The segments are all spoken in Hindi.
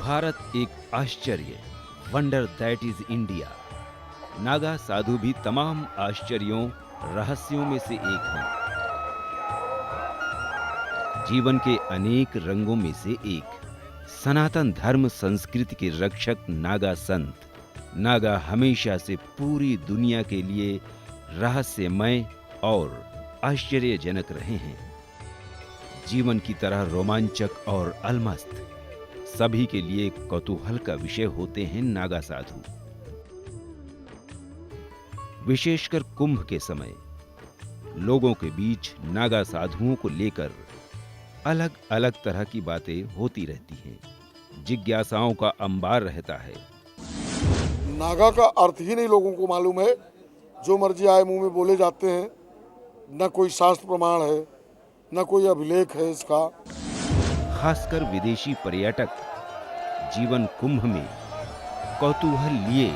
भारत एक आश्चर्य, wonder that is India. Naga sadhu भी तमाम आश्चर्यों, रहस्यों में से एक हैं। जीवन के अनेक रंगों में से एक, सनातन धर्म संस्कृति के रक्षक नागा संत। नागा हमेशा से पूरी दुनिया के लिए रहस्यमय और आश्चर्यजनक रहे हैं। जीवन की तरह रोमांचक और अलमस्त, सभी के लिए कौतूहल का विषय होते हैं नागा साधु। विशेषकर कुंभ के समय लोगों के बीच नागा साधुओं को लेकर अलग अलग तरह की बातें होती रहती हैं। जिज्ञासाओं का अंबार रहता है। नागा का अर्थ ही नहीं लोगों को मालूम है, जो मर्जी आए मुंह में बोले जाते हैं। न कोई शास्त्र प्रमाण है, न कोई अभिलेख है इसका। खासकर विदेशी पर्यटक जीवन कुंभ में कौतूहल लिए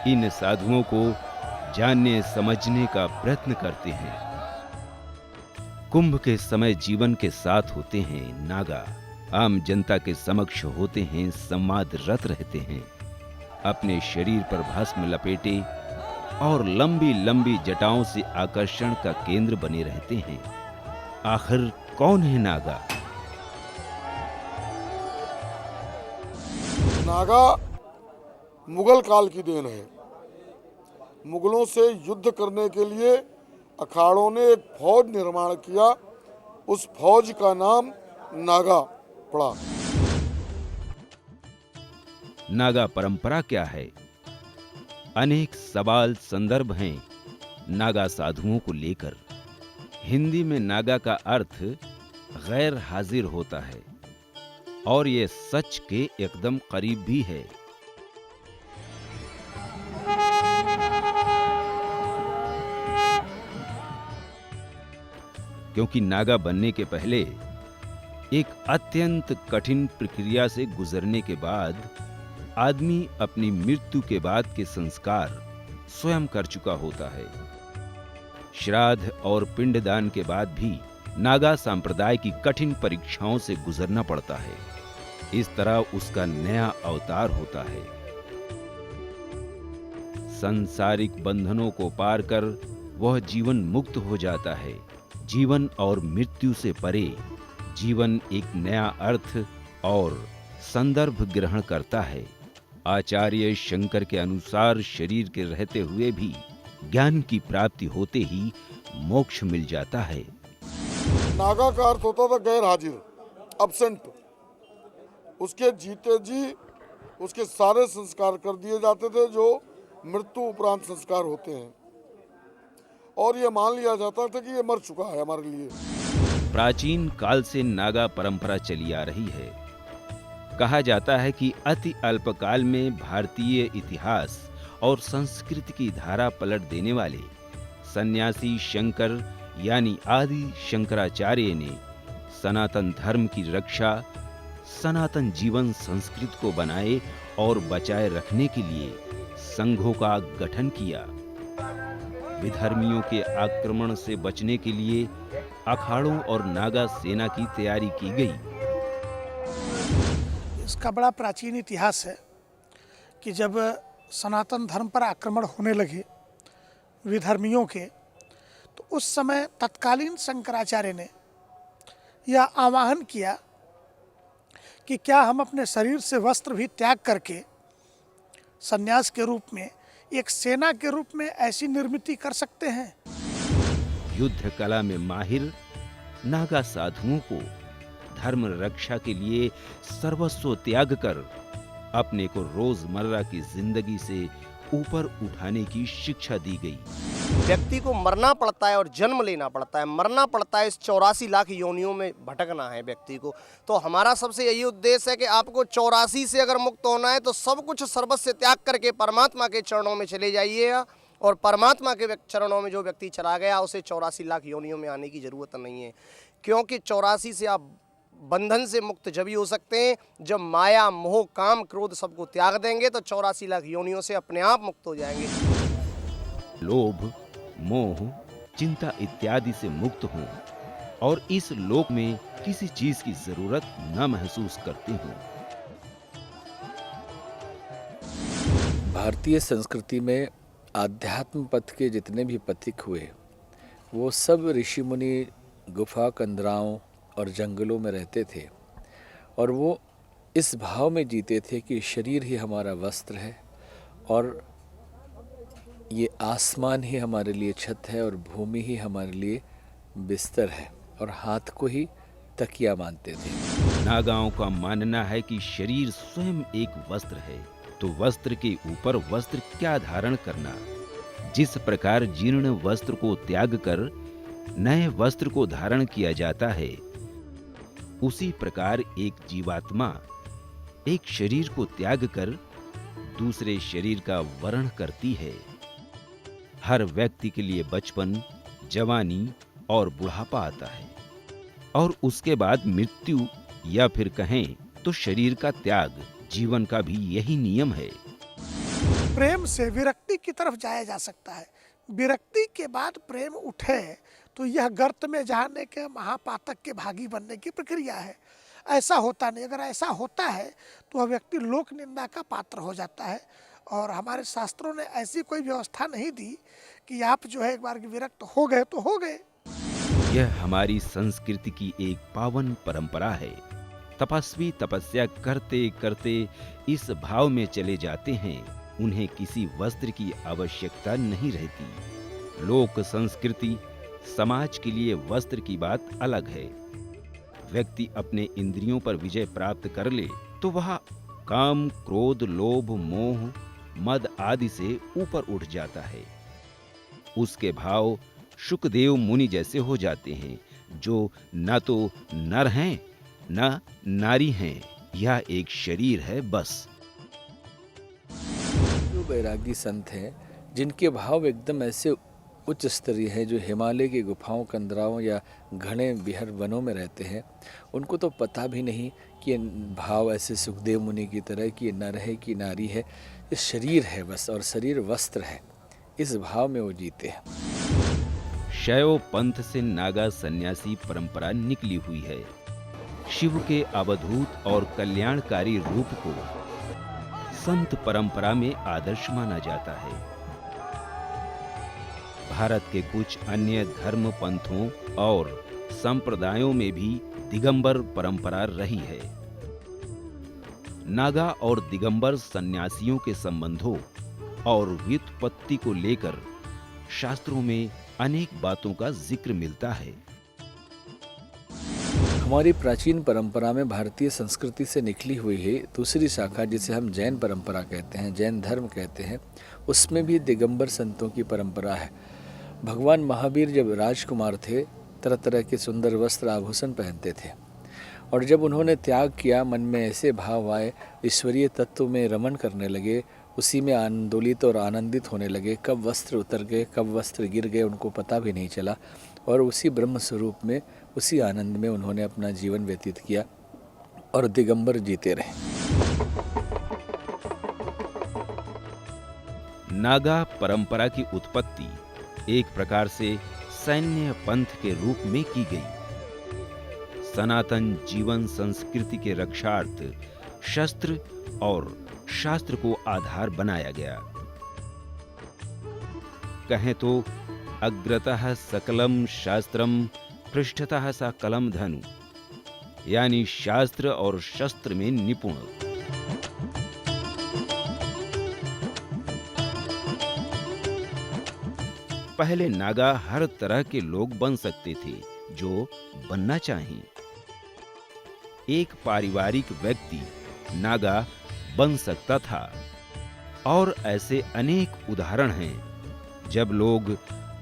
इन साधुओं को जानने समझने का प्रयत्न करते हैं। कुंभ के समय जीवन के साथ होते हैं नागा, आम जनता के समक्ष होते हैं, संवादरत रहते हैं, अपने शरीर पर भस्म लपेटे और लंबी लंबी जटाओं से आकर्षण का केंद्र बने रहते हैं। आखिर कौन है नागा? नागा मुगल काल की देन है। मुगलों से युद्ध करने के लिए अखाड़ों ने एक फौज निर्माण किया। उस फौज का नाम नागा पड़ा। नागा परंपरा क्या है? अनेक सवाल संदर्भ हैं नागा साधुओं को लेकर। हिंदी में नागा का अर्थ गैर हाजिर होता है और यह सच के एकदम करीब भी है। क्योंकि नागा बनने के पहले एक अत्यंत कठिन प्रक्रिया से गुजरने के बाद आदमी अपनी मृत्यु के बाद के संस्कार स्वयं कर चुका होता है। श्राद्ध और पिंडदान के बाद भी नागा संप्रदाय की कठिन परीक्षाओं से गुजरना पड़ता है। इस तरह उसका नया अवतार होता है। सांसारिक बंधनों को पार कर वह जीवन मुक्त हो जाता है। जीवन और मृत्यु से परे जीवन एक नया अर्थ और संदर्भ ग्रहण करता है। आचार्य शंकर के अनुसार शरीर के रहते हुए भी ज्ञान की प्राप्ति होते ही मोक्ष मिल जाता है। नागा का अर्थ होता था गैर हाजिर, अब्सेंट। उसके जीते जी उसके सारे संस्कार कर दिए जाते थे जो मृत्यु उपरांत संस्कार होते हैं, और ये मान लिया जाता था कि ये मर चुका है हमारे लिए। प्राचीन काल से नागा परंपरा चली आ रही है। कहा जाता है कि अति अल्पकाल में भारतीय इतिहास और संस्कृति की धारा पलट देने वाले सन्यासी शंकर यानी आदि शंकराचार्य ने सनातन धर्म की रक्षा, सनातन जीवन संस्कृति को बनाए और बचाए रखने के लिए संघों का गठन किया। विधर्मियों के आक्रमण से बचने के लिए अखाड़ों और नागा सेना की तैयारी की गई। इसका बड़ा प्राचीन इतिहास है कि जब सनातन धर्म पर आक्रमण होने लगे विधर्मियों के, तो उस समय तत्कालीन शंकराचार्य ने यह आह्वान किया कि क्या हम अपने शरीर से वस्त्र भी त्याग करके सन्यास के रूप में एक सेना के रूप में ऐसी निर्मित कर सकते हैं। युद्ध कला में माहिर नागा साधुओं को धर्म रक्षा के लिए सर्वस्व त्याग कर अपने को रोजमर्रा की जिंदगी से ऊपर उठाने की शिक्षा दी गई। व्यक्ति को मरना पड़ता है और जन्म लेना पड़ता है, मरना पड़ता है, इस 84 लाख योनियों में भटकना है व्यक्ति को। तो हमारा सबसे यही उद्देश्य है कि आपको 84 से अगर मुक्त होना है तो सब कुछ सर्वस्व त्याग करके परमात्मा के चरणों में चले जाइएगा। और परमात्मा के चरणों में जो व्यक्ति चला गया उसे 84 लाख योनियों में आने की ज़रूरत नहीं है, क्योंकि 84 से आप बंधन से मुक्त जब ही हो सकते हैं जब माया मोह काम क्रोध सबको त्याग देंगे, तो 84 लाख योनियों से अपने आप मुक्त हो जाएंगे। लोभ, मोह, चिंता इत्यादि से मुक्त हों और इस लोक में किसी चीज की जरूरत न महसूस करते हों। भारतीय संस्कृति में आध्यात्म पथ के जितने भी पथिक हुए वो सब ऋषि मुनि गुफा कंदराओं और जंगलों में रहते थे और वो इस भाव में जीते थे कि शरीर ही हमारा वस्त्र है और ये आसमान ही हमारे लिए छत है और भूमि ही हमारे लिए बिस्तर है और हाथ को ही तकिया मानते थे। नागाओं का मानना है कि शरीर स्वयं एक वस्त्र है, तो वस्त्र के ऊपर वस्त्र क्या धारण करना। जिस प्रकार जीर्ण वस्त्र को त्याग कर नए वस्त्र को धारण किया जाता है, उसी प्रकार एक जीवात्मा एक शरीर को त्याग कर दूसरे शरीर का वर्ण करती है। हर व्यक्ति के लिए बचपन, जवानी और बुढ़ापा आता है और उसके बाद मृत्यु या फिर कहें तो शरीर का त्याग। जीवन का भी यही नियम है। प्रेम से विरक्ति की तरफ जाया जा सकता है। विरक्ति के बाद प्रेम उठे तो यह गर्त में जाने के महापातक के भागी बनने की प्रक्रिया है। ऐसा होता नहीं। अगर ऐसा होता है तो वह व्यक्ति लोक निंदा का पात्र हो जाता है और हमारे शास्त्रों ने ऐसी कोई व्यवस्था नहीं दी कि आप जो है एक बार विरक्त हो गए तो हो गए। यह हमारी संस्कृति की एक पावन परंपरा है। तपस्वी तपस्या करते करते इस भाव में चले जाते हैं, उन्हें किसी वस्त्र की आवश्यकता नहीं रहती। लोक संस्कृति समाज के लिए वस्त्र की बात अलग है। व्यक्ति अपने इंद्रियों पर विजय प्राप्त कर ले तो वह काम, क्रोध, लोभ, मोह, मद आदि से ऊपर उठ जाता है। उसके भाव शुकदेव मुनि जैसे हो जाते हैं, जो न तो नर हैं न नारी हैं, यह एक शरीर है बस। जो बैरागी संत हैं जिनके भाव एकदम ऐसे उच्च स्तरीय है, जो हिमालय की गुफाओं, कंदराओं या घने बिहर वनों में रहते हैं, उनको तो पता भी नहीं कि ये भाव ऐसे सुखदेव मुनि की तरह कि ये नर है कि नारी है, ये शरीर है बस और शरीर वस्त्र है। इस भाव में वो जीते हैं। शैव पंथ से नागा सन्यासी परंपरा निकली हुई है। शिव के अवधूत और कल्याणकारी रूप को संत परंपरा में आदर्श माना जाता है। भारत के कुछ अन्य धर्म पंथों और संप्रदायों में भी दिगंबर परंपरा रही है। नागा और दिगंबर सन्यासियों के संबंधों और व्युत्पत्ति को लेकर शास्त्रों में अनेक बातों का जिक्र मिलता है। हमारी प्राचीन परंपरा में भारतीय संस्कृति से निकली हुई है दूसरी शाखा, जिसे हम जैन परंपरा कहते हैं, जैन धर्म कहते हैं, उसमें भी दिगंबर संतों की परंपरा है। भगवान महावीर जब राजकुमार थे, तरह तरह के सुंदर वस्त्र आभूषण पहनते थे और जब उन्होंने त्याग किया, मन में ऐसे भाव आए, ईश्वरीय तत्व में रमण करने लगे, उसी में आंदोलित और आनंदित होने लगे। कब वस्त्र उतर गए, कब वस्त्र गिर गए, उनको पता भी नहीं चला और उसी ब्रह्म स्वरूप में, उसी आनंद में उन्होंने अपना जीवन व्यतीत किया और दिगंबर जीते रहे। नागा परंपरा की उत्पत्ति एक प्रकार से सैन्य पंथ के रूप में की गई। सनातन जीवन संस्कृति के रक्षार्थ शस्त्र और शास्त्र को आधार बनाया गया। कहें तो अग्रतः सकलम शास्त्रम पृष्ठतः सा कलम धनु, यानी शास्त्र और शस्त्र में निपुण। पहले नागा हर तरह के लोग बन सकते थे जो बनना चाहें। एक पारिवारिक व्यक्ति नागा बन सकता था और ऐसे अनेक उदाहरण हैं। जब लोग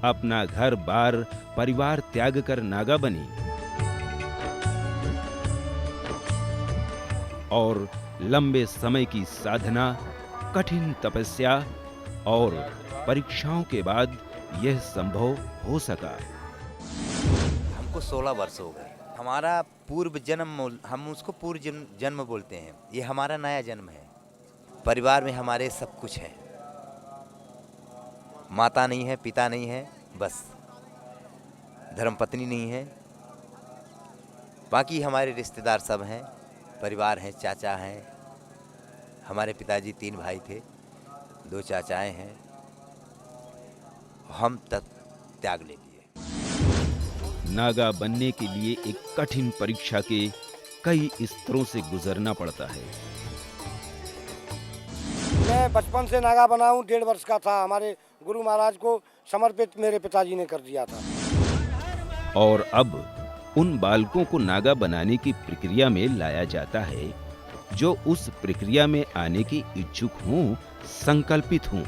अपना घर बार परिवार त्याग कर नागा बनी और लंबे समय की साधना, कठिन तपस्या और परीक्षाओं के बाद यह संभव हो सका। हमको 16 वर्ष हो गए। हमारा पूर्व जन्म, हम उसको पूर्व जन्म बोलते हैं। ये हमारा नया जन्म है। परिवार में हमारे सब कुछ है। माता नहीं है, पिता नहीं है, बस धर्मपत्नी नहीं है। बाकी हमारे रिश्तेदार सब हैं, परिवार हैं, चाचा हैं। हमारे पिताजी 3 भाई थे, 2 चाचाएं हैं। हम तक त्याग ले लिए। नागा बनने के लिए एक कठिन परीक्षा के कई स्तरों से गुजरना पड़ता है। मैं बचपन से नागा बना हूँ, 1.5 वर्ष का था। हमारे गुरु महाराज को समर्पित मेरे पिताजी ने कर दिया था। और अब उन बालकों को नागा बनाने की प्रक्रिया में लाया जाता है जो उस प्रक्रिया में आने की इच्छुक हों, संकल्पित हों।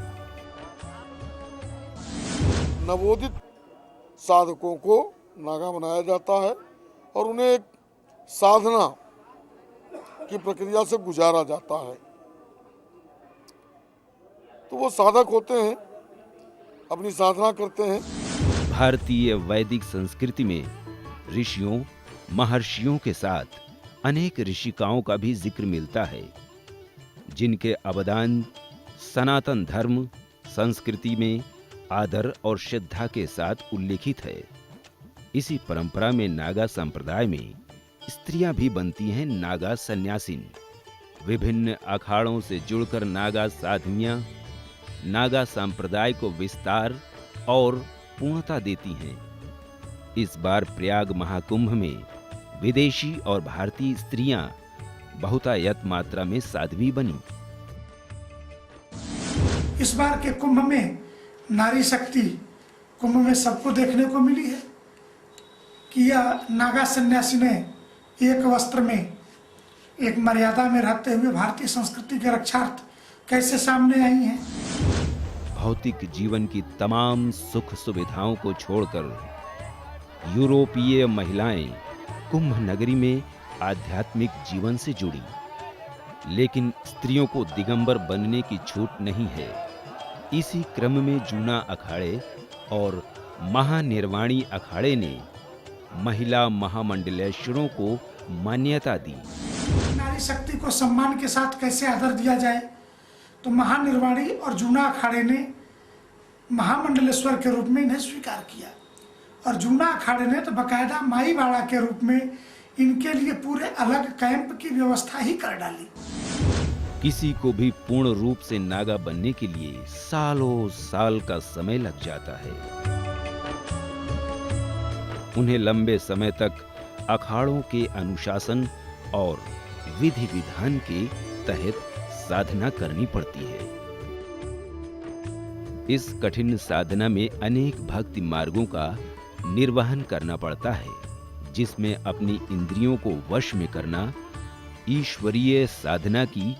नवोदित साधकों को नागा बनाया जाता है और उन्हें एक साधना की प्रक्रिया से गुजारा जाता है। तो वो साधक होते हैं, अपनी साधना करते हैं। भारतीय वैदिक संस्कृति में ऋषियों, महर्षियों के साथ अनेक ऋषिकाओं का भी जिक्र मिलता है, जिनके अवदान सनातन धर्म संस्कृति में आदर और श्रद्धा के साथ उल्लेखित है। इसी परंपरा में नागा संप्रदाय में स्त्रियां भी बनती हैं नागा सन्यासिन। विभिन्न अखाड़ों से जुड़कर नागा साधुइयां नागा संप्रदाय को विस्तार और पूर्णता देती हैं। इस बार प्रयाग महाकुंभ में विदेशी और भारतीय स्त्रियां बहुतायत मात्रा में साध्वी बनी। इस बार के कुंभ में नारी शक्ति कुंभ में सबको देखने को मिली है कि यह नागा सन्यासी ने एक वस्त्र में, एक मर्यादा में रहते हुए भारतीय संस्कृति के रक्षार्थ कैसे सामने आई हैं। भौतिक जीवन की तमाम सुख सुविधाओं को छोड़कर यूरोपीय महिलाएं कुंभ नगरी में आध्यात्मिक जीवन से जुड़ी, लेकिन स्त्रियों को दिगंबर बनने की छूट नहीं है। इसी क्रम में जूना अखाड़े और महानिर्वाणी अखाड़े ने महिला महामंडलेश्वरों को मान्यता दी। नारी शक्ति को सम्मान के साथ कैसे आदर दिया जाए, तो महानिर्वाणी और जूना अखाड़े ने महामंडलेश्वर के रूप में इन्हें स्वीकार किया और जूना अखाड़े ने तो बकायदा माई बाड़ा के रूप में इनके लिए पूरे अलग कैंप की व्यवस्था ही कर डाली। किसी को भी पूर्ण रूप से नागा बनने के लिए सालों साल का समय लग जाता है। उन्हें लंबे समय तक अखाड़ों के अनुशासन और विधि विधान के तहत साधना करनी पड़ती है। इस कठिन साधना में अनेक भक्ति मार्गों का निर्वहन करना पड़ता है, जिसमें अपनी इंद्रियों को वश में करना, ईश्वरीय साधना की,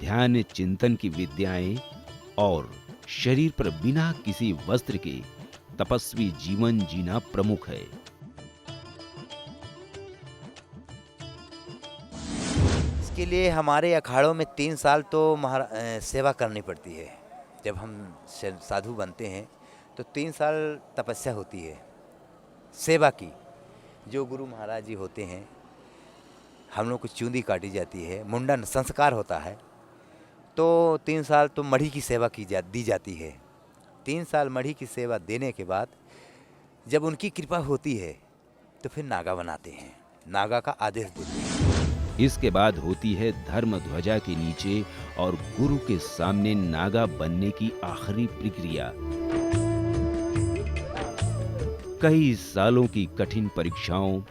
ध्यान चिंतन की विद्याएं और शरीर पर बिना किसी वस्त्र के तपस्वी जीवन जीना प्रमुख है। इसके लिए हमारे अखाड़ों में 3 साल तो सेवा करनी पड़ती है। जब हम साधु बनते हैं तो 3 साल तपस्या होती है, सेवा की। जो गुरु महाराज जी होते हैं, हम लोग को चूंदी काटी जाती है, मुंडन संस्कार होता है, तो 3 साल तो मढ़ी की सेवा दी जाती है। 3 साल मढ़ी की सेवा देने के बाद जब उनकी कृपा होती है तो फिर नागा बनाते हैं, नागा का आदेश देते हैं। इसके बाद होती है धर्म ध्वजा के नीचे और गुरु के सामने नागा बनने की आखिरी प्रक्रिया। कई सालों की कठिन परीक्षाओं,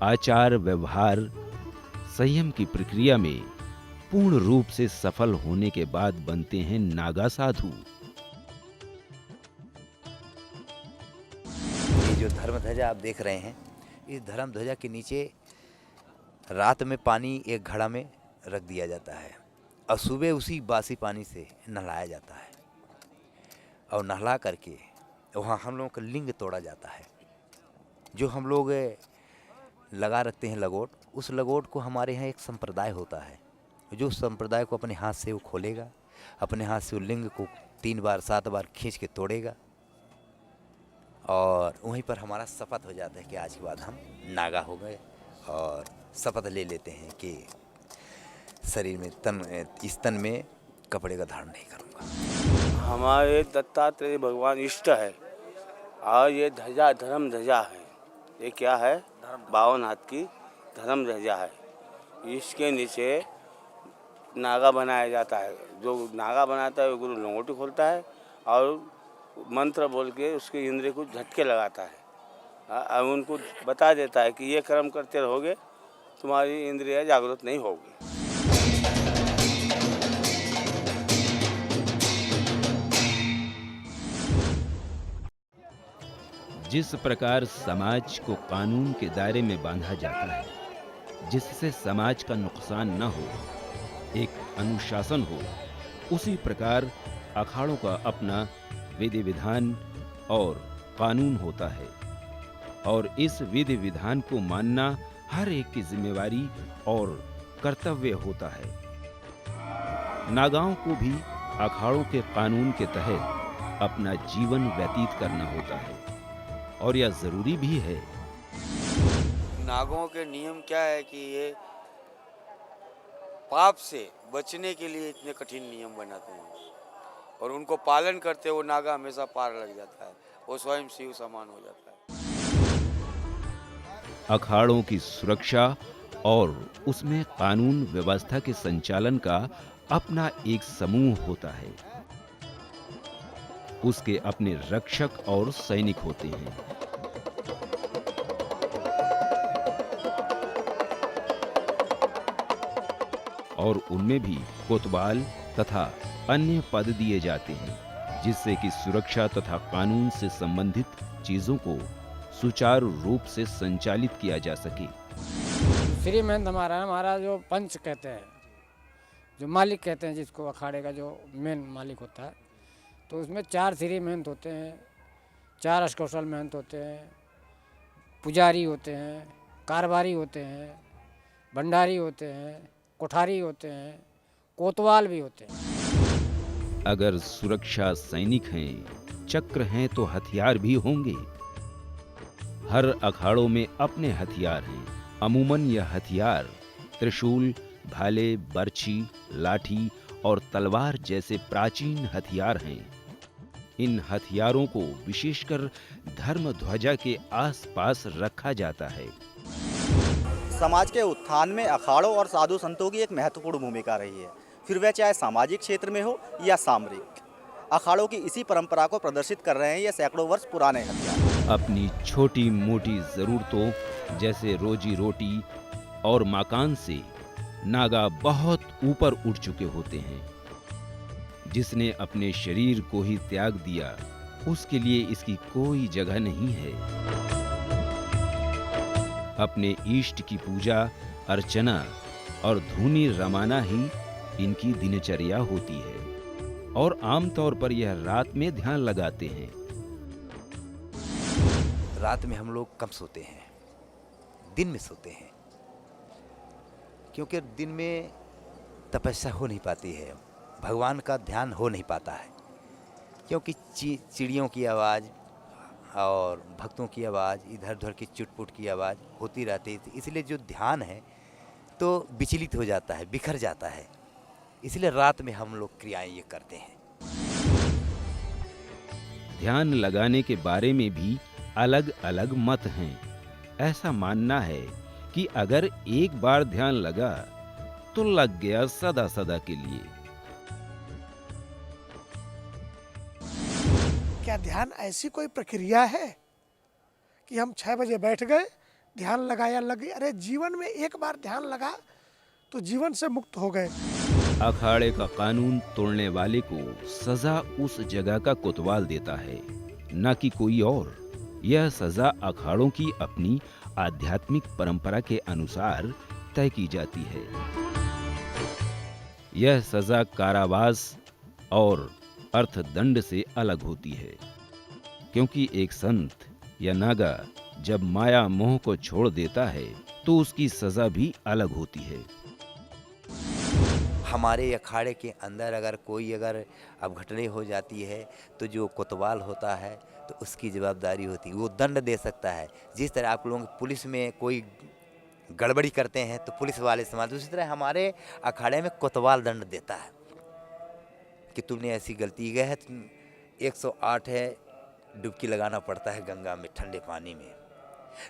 आचार व्यवहार, संयम की प्रक्रिया में पूर्ण रूप से सफल होने के बाद बनते हैं नागा साधु। ये जो धर्म ध्वजा आप देख रहे हैं, इस धर्म ध्वजा के नीचे रात में पानी एक घड़ा में रख दिया जाता है और सुबह उसी बासी पानी से नहलाया जाता है और नहला करके वहाँ हम लोगों का लिंग तोड़ा जाता है। जो हम लोग लगा रखते हैं लगोट, उस लगोट को हमारे यहाँ एक संप्रदाय होता है, जो संप्रदाय को अपने हाथ से वो खोलेगा, अपने हाथ से वो लिंग को 3 बार 7 बार खींच के तोड़ेगा, और वहीं पर हमारा शपथ हो जाता है कि आज के बाद हम नागा हो गए, और शपथ ले लेते हैं कि शरीर में इस तन में कपड़े का धारण नहीं करूँगा। हमारे दत्तात्रेय भगवान इष्ट है, और ये ध्वजा धर्म ध्वजा है। ये क्या है? 52 हाथ की धर्म ध्वजा है। इसके नीचे नागा बनाया जाता है। जो नागा बनाता है वो गुरु लंगोटी खोलता है और मंत्र बोल के उसके इंद्रिय को झटके लगाता है। अब उनको बता देता है कि ये कर्म करते रहोगे, तुम्हारी इंद्रियां जागृत नहीं होगी। जिस प्रकार समाज को कानून के दायरे में बांधा जाता है, जिससे समाज का नुकसान न हो, एक अनुशासन हो, उसी प्रकार अखाड़ों का अपना विधि विधान और कानून होता है, और इस विधि विधान को मानना हर एक की जिम्मेवारी और कर्तव्य होता है। नागाओं को भी अखाड़ों के कानून के तहत अपना जीवन व्यतीत करना होता है, और यह जरूरी भी है। नागों के नियम क्या है कि ये पाप से बचने के लिए इतने कठिन नियम बनाते हैं, और उनको पालन करते वो नागा हमेशा पार लग जाता है, वो स्वयं शिव समान हो जाता है। अखाड़ों की सुरक्षा और उसमें कानून व्यवस्था के संचालन का अपना एक समूह होता है। उसके अपने रक्षक और सैनिक होते हैं। और उनमें भी कोतवाल तथा अन्य पद दिए जाते हैं, जिससे कि सुरक्षा तथा कानून से संबंधित चीजों को सुचारू रूप से संचालित किया जा सके। श्रीमंत हमारा जो पंच कहते हैं, जो मालिक कहते हैं, जिसको अखाड़े का जो मेन मालिक होता है, तो उसमें 4 श्री महंत होते हैं, 4 अष्टकौशल महंत होते हैं, पुजारी होते हैं, कारबारी होते हैं, भंडारी होते हैं, कोठारी होते हैं, कोतवाल भी होते हैं। अगर सुरक्षा सैनिक हैं, चक्र हैं, तो हथियार भी होंगे। हर अखाड़ों में अपने हथियार हैं। अमूमन यह हथियार त्रिशूल, भाले, बर्छी, लाठी और तलवार जैसे प्राचीन हथियार हैं। इन हथियारों को विशेषकर धर्म ध्वजा के आसपास रखा जाता है। समाज के उत्थान में अखाड़ों और साधु संतों की एक महत्वपूर्ण भूमिका रही है, फिर वह चाहे सामाजिक क्षेत्र में हो या सामरिक। अखाड़ों की इसी परंपरा को प्रदर्शित कर रहे हैं ये सैकड़ों वर्ष पुराने हथियार। अपनी छोटी मोटी जरूरतों जैसे रोजी रोटी और मकान से नागा बहुत ऊपर उठ चुके होते हैं। जिसने अपने शरीर को ही त्याग दिया, उसके लिए इसकी कोई जगह नहीं है। अपने इष्ट की पूजा अर्चना और धूनी रमाना ही इनकी दिनचर्या होती है, और आमतौर पर यह रात में ध्यान लगाते हैं। रात में हम लोग कम सोते हैं, दिन में सोते हैं, क्योंकि दिन में तपस्या हो नहीं पाती है, भगवान का ध्यान हो नहीं पाता है, क्योंकि चिड़ियों की आवाज़ और भक्तों की आवाज़, इधर उधर की चुटपुट की आवाज़ होती रहती है, इसलिए जो ध्यान है तो विचलित हो जाता है, बिखर जाता है। इसलिए रात में हम लोग क्रियाएं ये करते हैं। ध्यान लगाने के बारे में भी अलग अलग मत हैं। ऐसा मानना है कि अगर एक बार ध्यान लगा तो लग गया सदा सदा के लिए। क्या ध्यान ऐसी कोई प्रक्रिया है कि हम 6 बजे बैठ गए, ध्यान लगाया, लग गई? अरे जीवन में एक बार ध्यान लगा तो जीवन से मुक्त हो गए। अखाड़े का कानून तोड़ने वाले को सजा उस जगह का कोतवाल देता है, न कि कोई और। यह सजा अखाड़ों की अपनी आध्यात्मिक परंपरा के अनुसार तय की जाती है। यह सजा कारावास और अर्थदंड से अलग होती है। क्योंकि एक संत या नागा जब माया मोह को छोड़ देता है तो उसकी सजा भी अलग होती है। हमारे अखाड़े के अंदर अगर कोई अवघटने हो जाती है तो जो कोतवाल होता है तो उसकी जवाबदारी होती है, वो दंड दे सकता है। जिस तरह आप लोगों पुलिस में कोई गड़बड़ी करते हैं तो पुलिस वाले समाज, उसी तरह हमारे अखाड़े में कोतवाल दंड देता है कि तुमने ऐसी गलती की है, 108 है डुबकी लगाना पड़ता है गंगा में ठंडे पानी में,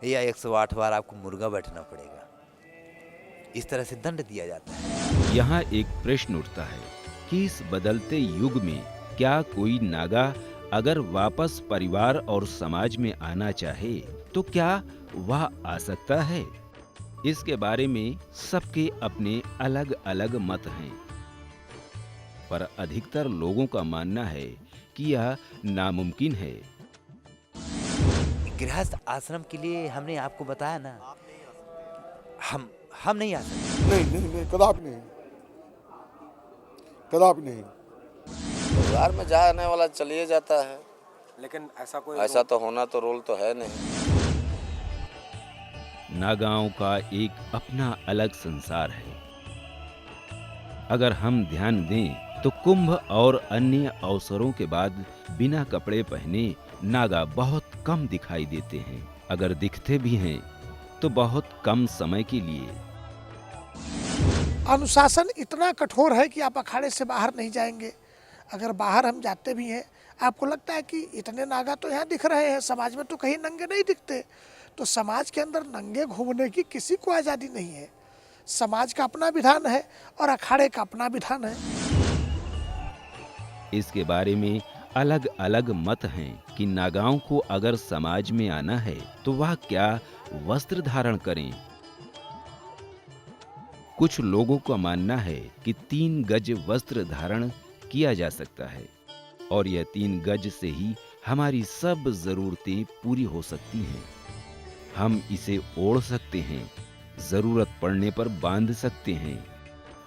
या 108 बार आपको मुर्गा बैठना पड़ेगा। इस तरह से दंड दिया जाता है। यहाँ एक प्रश्न उठता है कि इस बदलते युग में क्या कोई नागा अगर वापस परिवार और समाज में आना चाहे तो क्या वह आ सकता है? इसके बारे में सबके अपने अलग अलग मत हैं, पर अधिकतर लोगों का मानना है कि यह नामुमकिन है। गृहस्थ आश्रम के लिए हमने आपको बताया ना, हम नहीं आ सकते। नहीं, कदापि नहीं, कदापि नहीं। परिवार में जाने वाला चलिए जाता है, लेकिन ऐसा तो होना तो रोल तो है नहीं। नागाओं का एक अपना अलग संसार है। अगर हम ध्यान दें तो कुंभ और अन्य अवसरों के बाद बिना कपड़े पहने नागा बहुत कम दिखाई देते हैं। अगर दिखते भी हैं तो बहुत कम समय के लिए। अनुशासन इतना कठोर है कि आप अखाड़े से बाहर नहीं जाएंगे। अगर बाहर हम जाते भी हैं, आपको लगता है कि इतने नागा तो यहाँ दिख रहे हैं, समाज में तो कहीं नंगे नहीं दिखते। तो समाज के अंदर नंगे घूमने की किसी को आज़ादी नहीं है। समाज का अपना विधान है और अखाड़े का अपना विधान है। इसके बारे में अलग अलग मत हैं कि नागाओं को अगर समाज में आना है तो वह क्या वस्त्र धारण करें। कुछ लोगों का मानना है कि 3 गज वस्त्र धारण किया जा सकता है और यह 3 गज से ही हमारी सब जरूरतें पूरी हो सकती हैं। हम इसे ओढ़ सकते हैं, जरूरत पड़ने पर बांध सकते हैं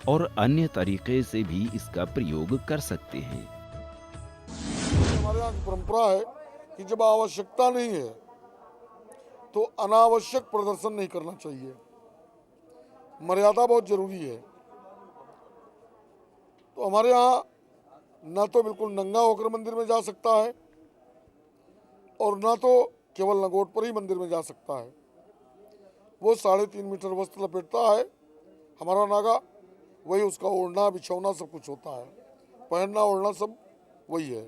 और अन्य तरीके से भी इसका प्रयोग कर सकते हैं। हमारे यहाँ की परंपरा है कि जब आवश्यकता नहीं है तो अनावश्यक प्रदर्शन नहीं करना चाहिए। मर्यादा बहुत जरूरी है। तो हमारे यहाँ ना तो बिल्कुल नंगा होकर मंदिर में जा सकता है और ना तो केवल लंगोट पर ही मंदिर में जा सकता है। वो 3.5 मीटर वस्त्र लपेटता है हमारा नागा, वही उसका ओढ़ना बिछौना सब कुछ होता है, पहनना ओढ़ना सब वही है।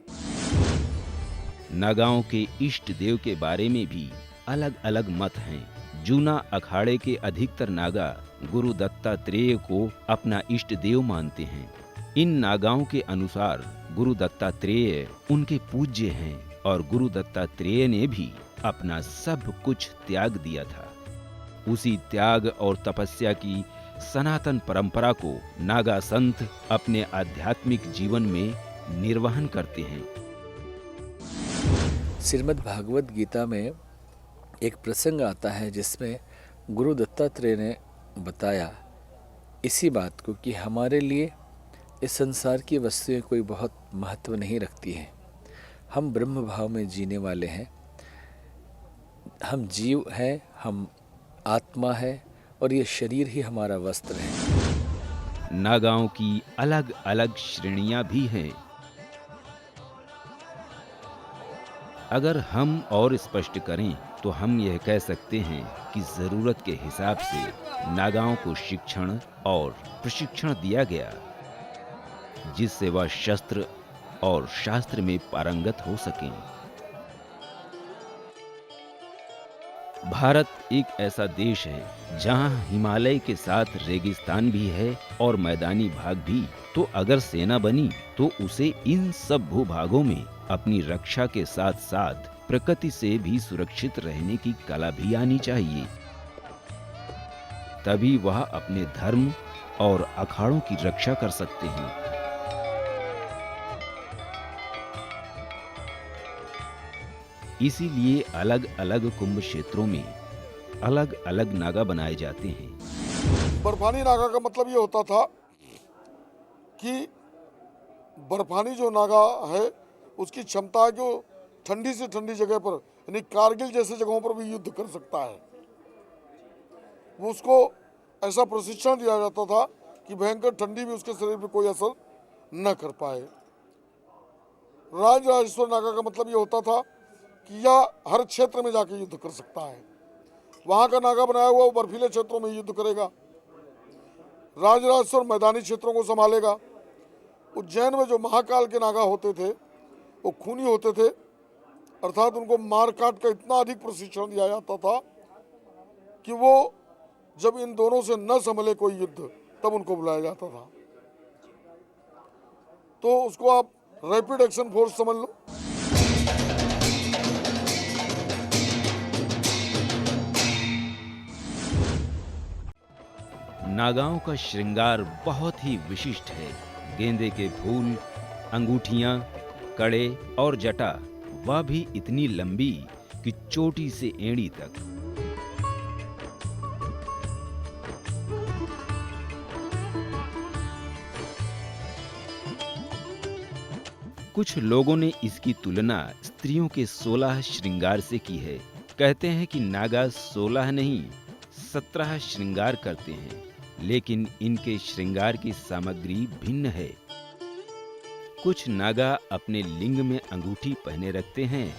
नागाओं के इष्ट देव के बारे में भी अलग अलग मत हैं। जूना अखाड़े के अधिकतर नागा गुरु दत्तात्रेय को अपना इष्ट देव मानते हैं। इन नागाओं के अनुसार गुरु दत्तात्रेय उनके पूज्य हैं और गुरु दत्तात्रेय ने भी अपना सब कुछ त्याग दिया था। उसी त्याग और तपस्या की सनातन परंपरा को नागा संत अपने आध्यात्मिक जीवन में निर्वहन करते हैं। श्रीमद् भागवत गीता में एक प्रसंग आता है जिसमें गुरु दत्तात्रेय ने बताया इसी बात को कि हमारे लिए इस संसार की वस्तुएं कोई बहुत महत्व नहीं रखती हैं। हम ब्रह्म भाव में जीने वाले हैं। हम जीव हैं, हम आत्मा है और ये शरीर ही हमारा वस्त्र है। नागाओं की अलग अलग श्रेणियां भी हैं। अगर हम और स्पष्ट करें तो हम यह कह सकते हैं कि जरूरत के हिसाब से नागाओं को शिक्षण और प्रशिक्षण दिया गया, जिससे वह शस्त्र और शास्त्र में पारंगत हो सकें। भारत एक ऐसा देश है जहां हिमालय के साथ रेगिस्तान भी है और मैदानी भाग भी। तो अगर सेना बनी तो उसे इन सब भूभागों में अपनी रक्षा के साथ साथ प्रकृति से भी सुरक्षित रहने की कला भी आनी चाहिए। तभी वह अपने धर्म और अखाड़ों की रक्षा कर सकते हैं। इसीलिए अलग अलग कुंभ क्षेत्रों में अलग अलग नागा बनाए जाते हैं। बर्फानी नागा का मतलब ये होता था कि बर्फानी जो नागा है उसकी क्षमता है कि ठंडी से ठंडी जगह पर यानी कारगिल जैसे जगहों पर भी युद्ध कर सकता है। वो उसको ऐसा प्रशिक्षण दिया जाता था कि भयंकर ठंडी भी उसके शरीर पर कोई असर न कर पाए। राजराजेश्वर नागा का मतलब ये होता था कि यह हर क्षेत्र में जाके युद्ध कर सकता है। वहाँ का नागा बनाया हुआ वो बर्फीले क्षेत्रों में युद्ध करेगा, राजराजेश्वर मैदानी क्षेत्रों को संभालेगा। उज्जैन में जो महाकाल के नागा होते थे वो खूनी होते थे, अर्थात उनको मार काट का इतना अधिक प्रशिक्षण दिया जाता था कि वो जब इन दोनों से न संभले कोई युद्ध तब उनको बुलाया जाता था। तो उसको आप रैपिड एक्शन फोर्स समझ लो। नागाओं का श्रृंगार बहुत ही विशिष्ट है। गेंदे के फूल, अंगूठियां, कड़े और जटा, वह भी इतनी लंबी कि चोटी से एड़ी तक। कुछ लोगों ने इसकी तुलना स्त्रियों के 16 श्रृंगार से की है। कहते हैं कि नागा 16 नहीं 17 श्रृंगार करते हैं, लेकिन इनके श्रृंगार की सामग्री भिन्न है। कुछ नागा अपने लिंग में अंगूठी पहने रखते हैं,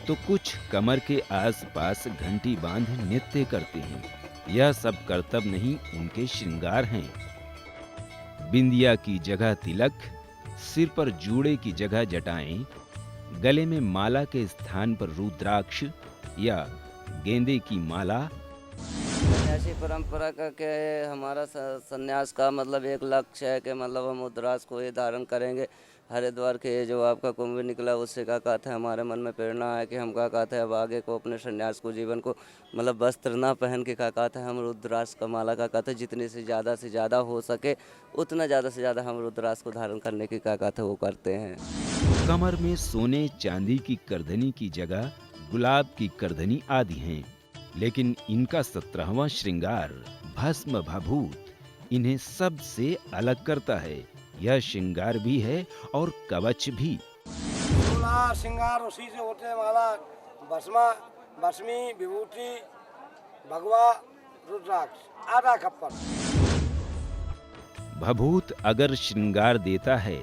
तो कुछ कमर के आसपास घंटी बांध नृत्य करते हैं। यह सब करतब नहीं, उनके श्रृंगार हैं। बिंदिया की जगह तिलक, सिर पर जूड़े की जगह जटाएं, गले में माला के स्थान पर रुद्राक्ष या गेंदे की माला। सन्यासी परंपरा का क्या है, हमारा सन्यास का मतलब एक लक्ष्य है कि मतलब हम रुद्राक्ष को ये धारण करेंगे। हरिद्वार के जो आपका कुंभ निकला उससे क्या कहता है, हमारे मन में प्रेरणा है कि हम क्या कहते हैं अब आगे को अपने सन्यास को जीवन को मतलब वस्त्र ना पहन के क्या कहते हैं हम रुद्राक्ष का माला का कहते हैं जितने से ज़्यादा हो सके उतना ज़्यादा से ज़्यादा हम रुद्राक्ष को धारण करने की क्या कहते हैं वो करते हैं। कमर में सोने चांदी की करधनी की जगह गुलाब की करधनी आदि हैं, लेकिन इनका 17वां श्रृंगार भस्म भभूत इन्हें सबसे अलग करता है। यह श्रृंगार भी है और कवच भी। 16 श्रृंगार उसी से होते हैं, माला, भस्मा, भस्मी, विभूति, भगवा, रुद्राक्ष, आधा खप्पर। भभूत अगर श्रृंगार देता है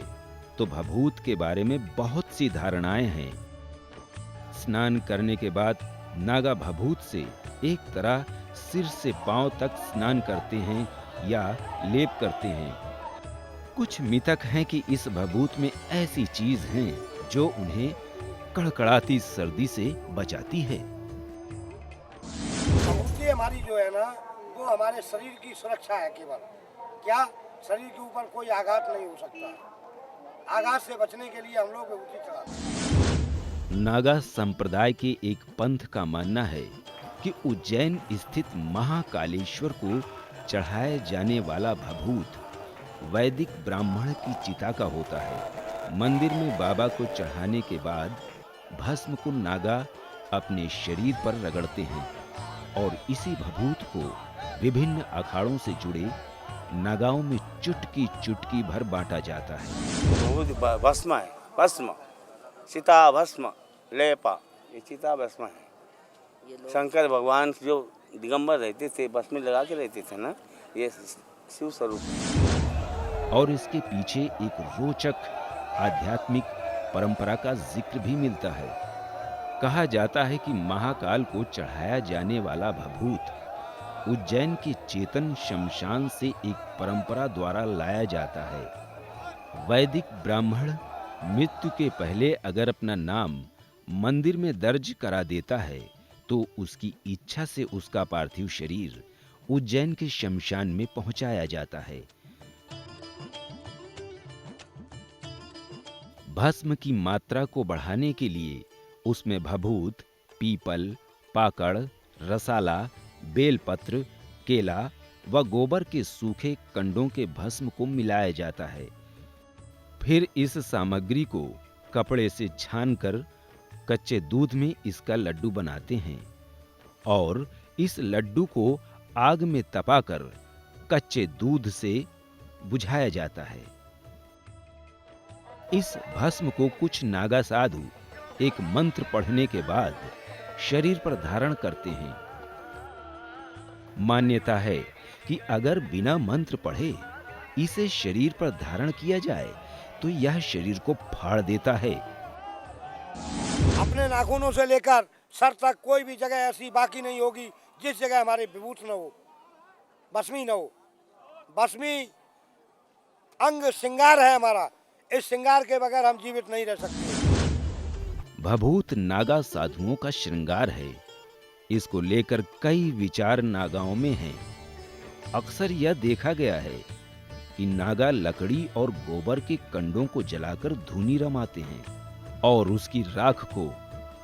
तो भभूत के बारे में बहुत सी धारणाएं हैं। स्नान करने के बाद नागा भभूत से एक तरह सिर से पांव तक स्नान करते हैं या लेप करते हैं। कुछ मिथक हैं कि इस भभूत में ऐसी चीज है जो उन्हें कड़कड़ाती सर्दी से बचाती है। भभूति हमारी जो है ना वो हमारे शरीर की सुरक्षा है केवल। क्या शरीर के ऊपर कोई आघात नहीं हो सकता। आघात से बचने के लिए हम लोग भभूति चढ़ाते हैं। नागा संप्रदाय के एक पंथ का मानना है कि उज्जैन स्थित महाकालेश्वर को चढ़ाए जाने वाला भभूत वैदिक ब्राह्मण की चिता का होता है। मंदिर में बाबा को चढ़ाने के बाद भस्म को नागा अपने शरीर पर रगड़ते हैं और इसी भभूत को विभिन्न अखाड़ों से जुड़े नागाओं में चुटकी चुटकी भर बांटा जाता है। भस्म है, भस्म, चिता भस्म, लेपा, ये चिता भस्म है। शंकर भगवान जो दिगंबर रहते थे, भस्म लगा के रहते थे ना, ये शिव स्वरूप है। और इसके पीछे एक रोचक आध्यात्मिक परंपरा का जिक्र भी मिलता है। कहा जाता है कि महाकाल को चढ़ाया जाने वाला भभूत उज्जैन के चेतन शमशान से एक परंपरा द्वारा लाया जाता है। वैदिक ब्राह्मण मृत्यु के पहले अगर अपना नाम मंदिर में दर्ज करा देता है तो उसकी इच्छा से उसका पार्थिव शरीर उज्जैन के शमशान में पहुंचाया जाता है। भस्म की मात्रा को बढ़ाने के लिए उसमें भभूत, पीपल, पाकड़, रसाला, बेलपत्र, केला व गोबर के सूखे कंडों के भस्म को मिलाया जाता है। फिर इस सामग्री को कपड़े से छानकर कच्चे दूध में इसका लड्डू बनाते हैं और इस लड्डू को आग में तपाकर कच्चे दूध से बुझाया जाता है। इस भस्म को कुछ नागा साधु एक मंत्र पढ़ने के बाद शरीर पर धारण करते हैं। मान्यता है कि अगर बिना मंत्र पढ़े इसे शरीर पर धारण किया जाए तो यह शरीर को फाड़ देता है। अपने नाखूनों से लेकर सर तक कोई भी जगह ऐसी बाकी नहीं होगी जिस जगह हमारे विभूत न हो, भस्मी न हो। भस्मी अंग श्रृंगार है हमारा, इस श्रृंगार के बगैर हम जीवित नहीं रह सकते। भभूत नागा साधुओं का श्रृंगार है। इसको लेकर कई विचार नागाओं में हैं। अक्सर यह देखा गया है कि नागा लकड़ी और गोबर के कंडों को जलाकर धूनी रमाते हैं और उसकी राख को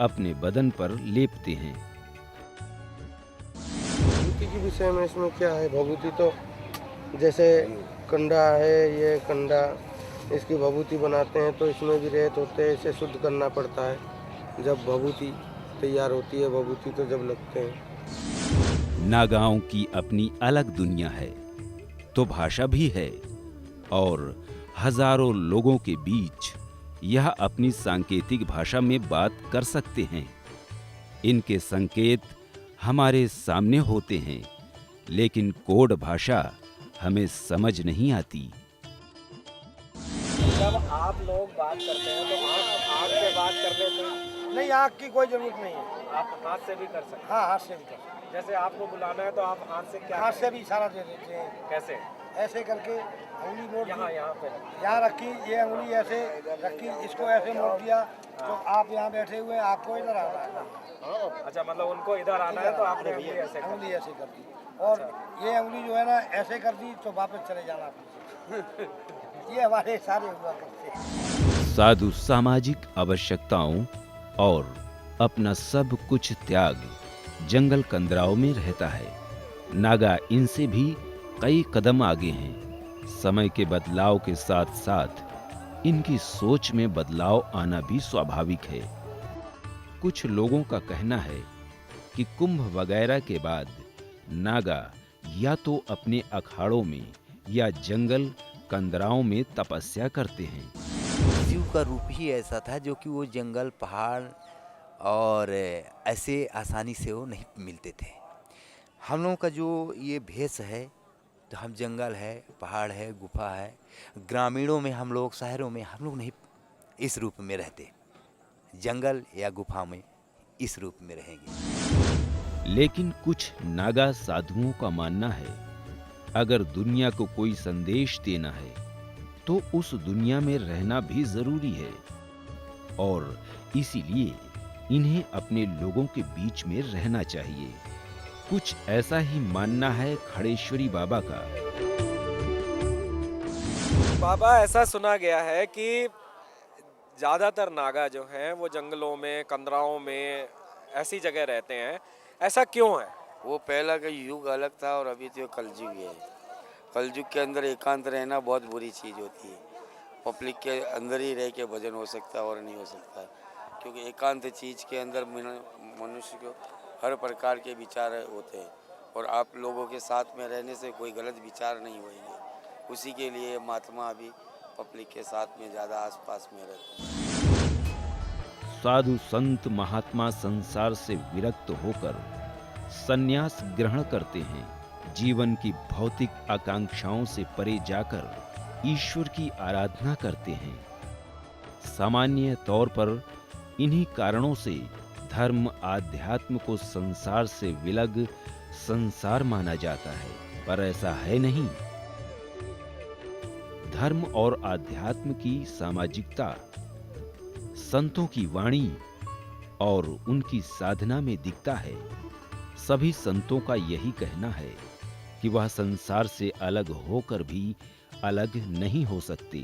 अपने बदन पर लेपते हैं। भभूति के विषय में इसमें क्या है? भभूति तो जैसे कंडा है, ये कंडा इसकी भभूति बनाते हैं तो इसमें भी रेत होते हैं, इसे शुद्ध करना पड़ता है। जब भभूति तैयार होती है, भभूति तो जब लगते हैं। नागाओं की अपनी अलग दुनिया है तो भाषा भी है और हजारों लोगों के बीच यह अपनी सांकेतिक भाषा में बात कर सकते हैं। इनके संकेत हमारे सामने होते हैं लेकिन कोड भाषा हमें समझ नहीं आती। जब आप लोग बात करते हैं तो आँख से बात कर लेते हैं? नहीं, आँख की कोई जरूरत नहीं है। आप हाथ से भी कर सकते हैं। हाँ, हाथ से भी कर सकते हैं। जैसे आपको बुलाना है तो आप हाथ से क्या? हाथ से भी इशारा दे देते हैं। कैसे? ऐसे करके उंगली मोड़ यहाँ पे यहाँ रखी, ये उंगली ऐसे रखी, इसको ऐसे मोड़ दिया तो आप यहाँ बैठे हुए, आपको इधर आना है। अच्छा, मतलब उनको इधर आना है तो आपने उंगली ऐसे कर दी और ये उंगली जो है ना ऐसे कर दी तो वापस चले जाना। ये हमारे सारे हुआ करते हैं। साधु सामाजिक आवश्यकताओं और अपना सब कुछ त्याग जंगल कंदराओं में रहता है। नागा इनसे भी कई कदम आगे हैं। समय के बदलाव के साथ साथ इनकी सोच में बदलाव आना भी स्वाभाविक है। कुछ लोगों का कहना है कि कुंभ वगैरह के बाद नागा या तो अपने अखाड़ों में या जंगल कंदराओं में तपस्या करते हैं। शिव का रूप ही ऐसा था जो कि वो जंगल, पहाड़ और ऐसे आसानी से वो नहीं मिलते थे। हम लोगों का जो ये भेष है तो हम जंगल है, पहाड़ है, गुफा है। ग्रामीणों में हम लोग, शहरों में हम लोग नहीं इस रूप में रहते। जंगल या गुफा में इस रूप में रहेंगे। लेकिन कुछ नागा साधुओं का मानना है अगर दुनिया को कोई संदेश देना है तो उस दुनिया में रहना भी जरूरी है और इसीलिए इन्हें अपने लोगों के बीच में रहना चाहिए। कुछ ऐसा ही मानना है खड़ेश्वरी बाबा का। बाबा, ऐसा सुना गया है कि ज़्यादातर नागा जो हैं वो जंगलों में, कंदराओं में, ऐसी जगह रहते हैं। ऐसा क्यों है? वो पहला का युग अलग था और अभी तो कलयुग है। कलयुग के अंदर एकांत रहना बहुत बुरी चीज़ होती है। पब्लिक के अंदर ही रह के भजन हो सकता है और नहीं हो सकता है, क्योंकि एकांत चीज़ के अंदर मनुष्य को हर प्रकार के विचार होते हैं और आप लोगों के साथ में रहने से कोई गलत विचार नहीं होंगे। उसी के लिए महात्मा अभी पब्लिक के साथ में ज़्यादा आसपास में रहते हैं। साधु संत महात्मा संसार से विरक्त होकर संन्यास ग्रहण करते हैं। जीवन की भौतिक आकांक्षाओं से परे जाकर ईश्वर की आराधना करते हैं। सामान्य तौर पर इन्हीं कारणों से धर्म आध्यात्म को संसार से विलग संसार माना जाता है, पर ऐसा है नहीं। धर्म और आध्यात्म की सामाजिकता संतों की वाणी और उनकी साधना में दिखता है। सभी संतों का यही कहना है कि वह संसार से अलग होकर भी अलग नहीं हो सकते,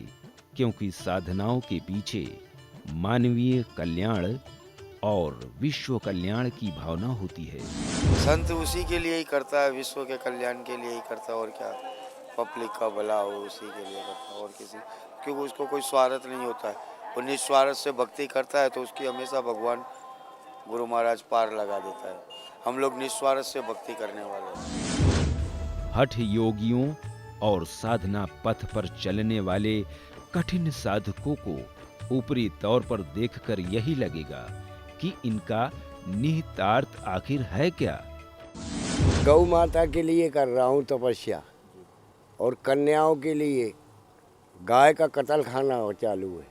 क्योंकि साधनाओं के पीछे मानवीय कल्याण और विश्व कल्याण की भावना होती है। संत उसी के लिए ही करता है, विश्व के कल्याण के लिए ही करता है और क्या, पब्लिक का भला हो उसी के लिए करता है और किसी, क्योंकि उसको कोई स्वार्थ नहीं होता है। वो निस्वार्थ से भक्ति करता है तो उसकी हमेशा भगवान गुरु महाराज पार लगा देता है। हम लोग निस्वार्थ से भक्ति करने वाले हैं। हठ योगियों और साधना पथ पर चलने वाले कठिन साधकों को ऊपरी तौर पर देखकर यही लगेगा कि इनका निहितार्थ आखिर है क्या। गौ माता के लिए कर रहा हूँ तपस्या, और कन्याओं के लिए गाय का कत्ल खाना चालू है,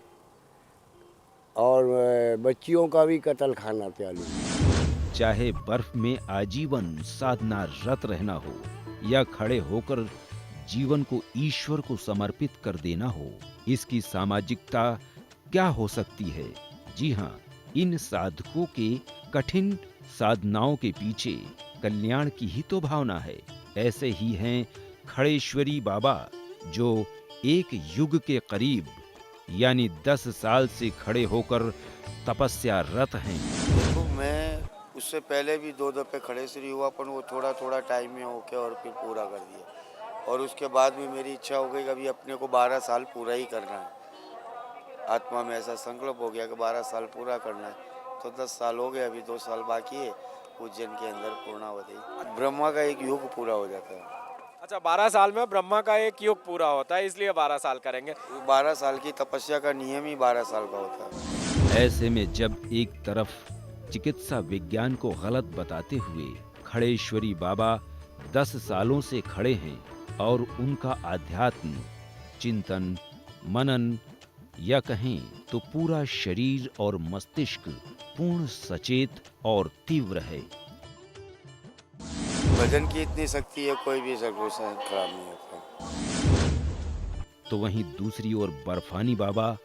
और बच्चियों का भी कत्ल खाना चालू है। चाहे बर्फ में आजीवन साधना रत रहना हो या खड़े होकर जीवन को ईश्वर को समर्पित कर देना हो, इसकी सामाजिकता क्या हो सकती है। जी हाँ, इन साधकों के कठिन साधनाओं के पीछे कल्याण की ही तो भावना है। ऐसे ही हैं खड़ेश्वरी बाबा, जो एक युग के करीब यानी 10 साल से खड़े होकर तपस्या रत हैं। देखो, मैं उससे पहले भी 2 दफे खड़ेश्वरी हुआ, पर वो थोड़ा थोड़ा टाइम में होके और फिर पूरा कर दिया। और उसके बाद भी मेरी इच्छा हो गई कि अभी अपने को 12 साल पूरा ही करना है। आत्मा में ऐसा संकल्प हो गया कि 12 साल पूरा करना है। तो 10 साल हो गए, अभी 2 साल बाकी है। उज्जैन के अंदर पूर्णावती ब्रह्मा का एक युग पूरा हो जाता है। अच्छा, 12 साल में ब्रह्मा का एक युग पूरा होता है, इसलिए 12 साल करेंगे। 12 साल की तपस्या का नियम ही 12 साल का होता है। ऐसे में जब एक तरफ चिकित्सा विज्ञान को गलत बताते हुए खड़ेश्वरी बाबा 10 सालों से खड़े हैं, और उनका आध्यात्म, चिंतन, मनन या कहें तो पूरा शरीर और मस्तिष्क पूर्ण सचेत और तीव्र है। भजन की इतनी शक्ति है, कोई भी सर्वोसा खराब नहीं होता। तो वहीं दूसरी ओर बर्फानी बाबा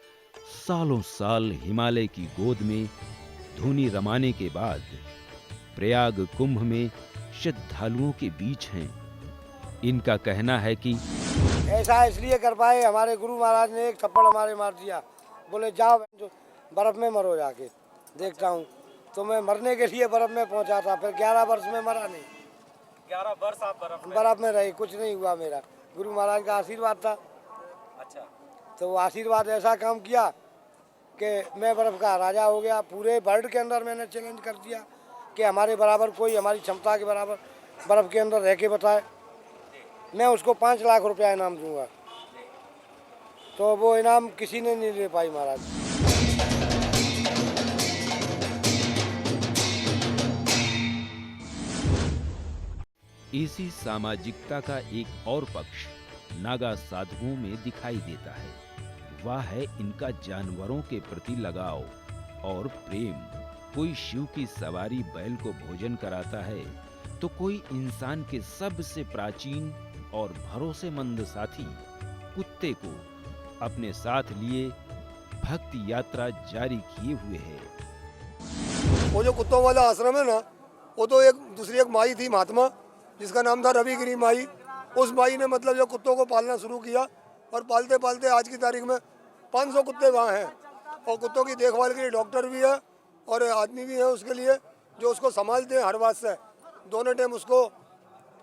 सालों साल हिमालय की गोद में धुनी रमाने के बाद प्रयाग कुंभ में श्रद्धालुओं के बीच हैं। इनका कहना है कि ऐसा इसलिए कर पाए, हमारे गुरु महाराज ने एक थप्पड़ हमारे मार दिया, बोले जाओ बर्फ में मरो जाके। देखता हूँ तो मैं मरने के लिए बर्फ में पहुँचा था, फिर 11 वर्ष में मरा नहीं। 11 वर्ष आप बर्फ में रहे, कुछ नहीं हुआ। मेरा गुरु महाराज का आशीर्वाद था। अच्छा, तो वो आशीर्वाद ऐसा काम किया कि मैं बर्फ का राजा हो गया। पूरे वर्ल्ड के अंदर मैंने चैलेंज कर दिया कि हमारे बराबर कोई हमारी क्षमता के बराबर बर्फ के अंदर रह के बताए, मैं उसको 5 लाख रुपया इनाम दूंगा। तो वो इनाम किसी ने नहीं ले पाई महाराज। इसी सामाजिकता का एक और पक्ष नागा साधुओं में दिखाई देता है। वह है इनका जानवरों के प्रति लगाव और प्रेम। कोई शिव की सवारी बैल को भोजन कराता है, तो कोई इंसान के सबसे प्राचीन और भरोसेमंद साथी कुत्ते को अपने साथ लिए भक्ति यात्रा जारी किए हुए है। वो जो कुत्तों वाला आश्रम है ना, वो तो एक दूसरी एक माई थी महात्मा, जिसका नाम था रविगिरी माई। उस माई ने मतलब जो कुत्तों को पालना शुरू किया, और पालते पालते आज की तारीख में 500 कुत्ते वहाँ हैं। और कुत्तों की देखभाल के लिए डॉक्टर भी है और आदमी भी है उसके लिए, जो उसको संभालते हैं हर बात से। दोनों टाइम उसको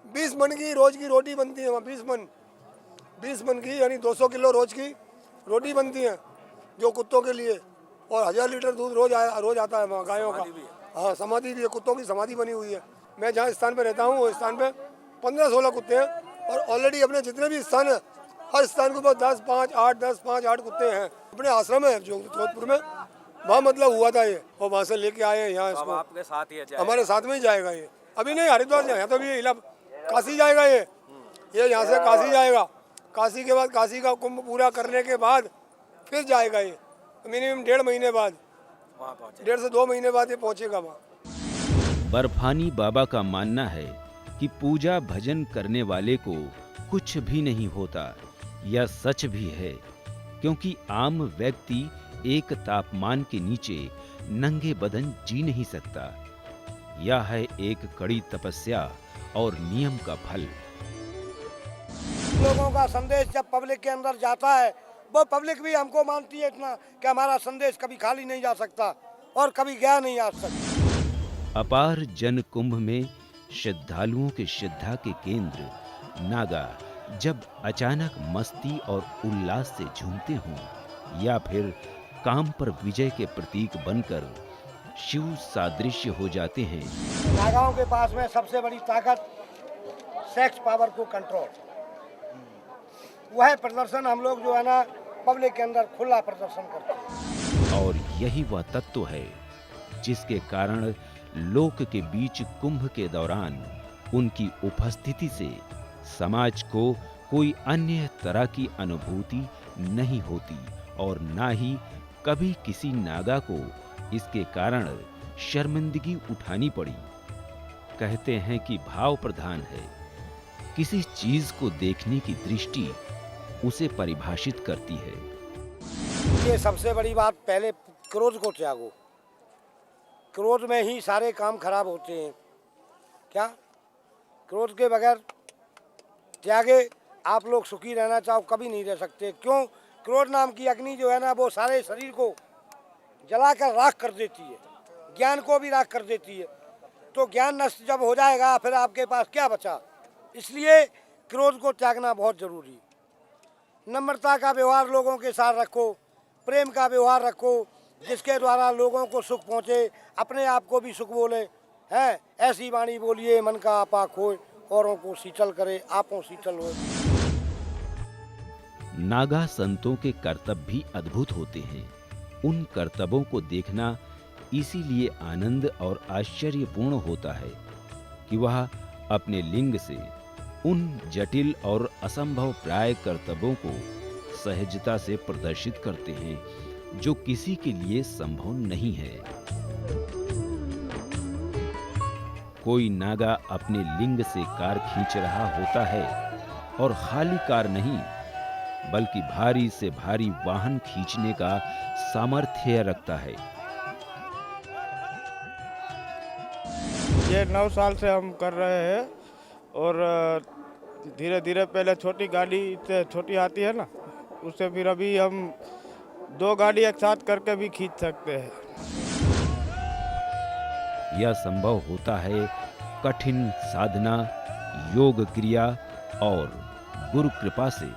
20 मन की रोज की रोटी बनती है वहाँ। 20 मन की यानी 200 किलो रोज की रोटी बनती है जो कुत्तों के लिए। और 1000 लीटर दूध रोज आता है वहाँ गायों का। हाँ, समाधि भी है, कुत्तों की समाधि बनी हुई है। मैं जहाँ स्थान पे रहता हूँ वो स्थान पे 15-16 कुत्ते हैं, और ऑलरेडी अपने जितने भी स्थान है हर स्थान के ऊपर 10-5-8 कुत्ते हैं। अपने आश्रम है जो जोधपुर में, वहाँ मतलब हुआ था ये, और वहाँ से लेके आए यहाँ इसको। आपके साथ ही है? हमारे साथ में ही जाएगा ये। अभी नहीं, हरिद्वार यहाँ तो भी काशी जाएगा ये यहाँ से काशी जाएगा। काशी के बाद, काशी का कुंभ पूरा करने के बाद फिर जाएगा ये, मिनिमम 1.5 महीने बाद, 1.5 से 2 महीने बाद ये पहुँचेगा वहाँ। बर्फानी बाबा का मानना है कि पूजा भजन करने वाले को कुछ भी नहीं होता। यह सच भी है, क्योंकि आम व्यक्ति एक तापमान के नीचे नंगे बदन जी नहीं सकता। यह है एक कड़ी तपस्या और नियम का फल। लोगों का संदेश जब पब्लिक के अंदर जाता है, वो पब्लिक भी हमको मानती है इतना कि हमारा संदेश कभी खाली नहीं जा सकता और कभी गया नहीं आ सकता। अपार जन कुंभ में श्रद्धालुओं के श्रद्धा के केंद्र नागा जब अचानक मस्ती और उल्लास से झूमते हों, या फिर काम पर विजय के प्रतीक बनकर शिव सादृश्य हो जाते हैं। नागाओं के पास में सबसे बड़ी ताकत सेक्स पावर को कंट्रोल, वह प्रदर्शन हम लोग जो है ना पब्लिक के अंदर खुला प्रदर्शन करते हैं। और यही वह तत्व है जिसके कारण लोक के बीच कुंभ के दौरान उनकी उपस्थिति से समाज को कोई अन्य तरह की अनुभूति नहीं होती और ना ही कभी किसी नागा को इसके कारण शर्मिंदगी उठानी पड़ी। कहते हैं कि भाव प्रधान है, किसी चीज को देखने की दृष्टि उसे परिभाषित करती है। ये सबसे बड़ी बात, पहले क्रोध को त्यागो। क्रोध में ही सारे काम खराब होते हैं। क्या क्रोध के बगैर त्यागे आप लोग सुखी रहना चाहो कभी नहीं रह सकते। क्यों? क्रोध नाम की अग्नि जो है ना, वो सारे शरीर को जलाकर राख कर देती है, ज्ञान को भी राख कर देती है। तो ज्ञान नष्ट जब हो जाएगा फिर आपके पास क्या बचा? इसलिए क्रोध को त्यागना बहुत जरूरी। नम्रता का व्यवहार लोगों के साथ रखो, प्रेम का व्यवहार रखो, जिसके द्वारा लोगों को सुख पहुँचे, अपने आप को भी सुख बोले। हैं ऐसी वाणी बोलिए मन का आपा खोए, औरों को शीतल करे आपों शीतल हो। नागा संतों के कर्तव्य भी अद्भुत होते हैं। उन कर्तव्यों को देखना इसीलिए आनंद और आश्चर्यपूर्ण होता है कि वह अपने लिंग से उन जटिल और असंभव प्राय कर्तव्यों को सहजता से प्रदर्शित करते हैं जो किसी के लिए संभव नहीं है। कोई नागा अपने लिंग से कार खींच रहा होता है और खाली कार नहीं बल्कि भारी से भारी वाहन खींचने का सामर्थ्य रखता है। ये 9 साल से हम कर रहे हैं और धीरे धीरे पहले छोटी गाड़ी से छोटी आती है ना, उससे फिर अभी हम 2 गाड़ी एक साथ करके भी खींच सकते हैं। यह संभव होता है कठिन साधना, योग क्रिया और गुरु कृपा से।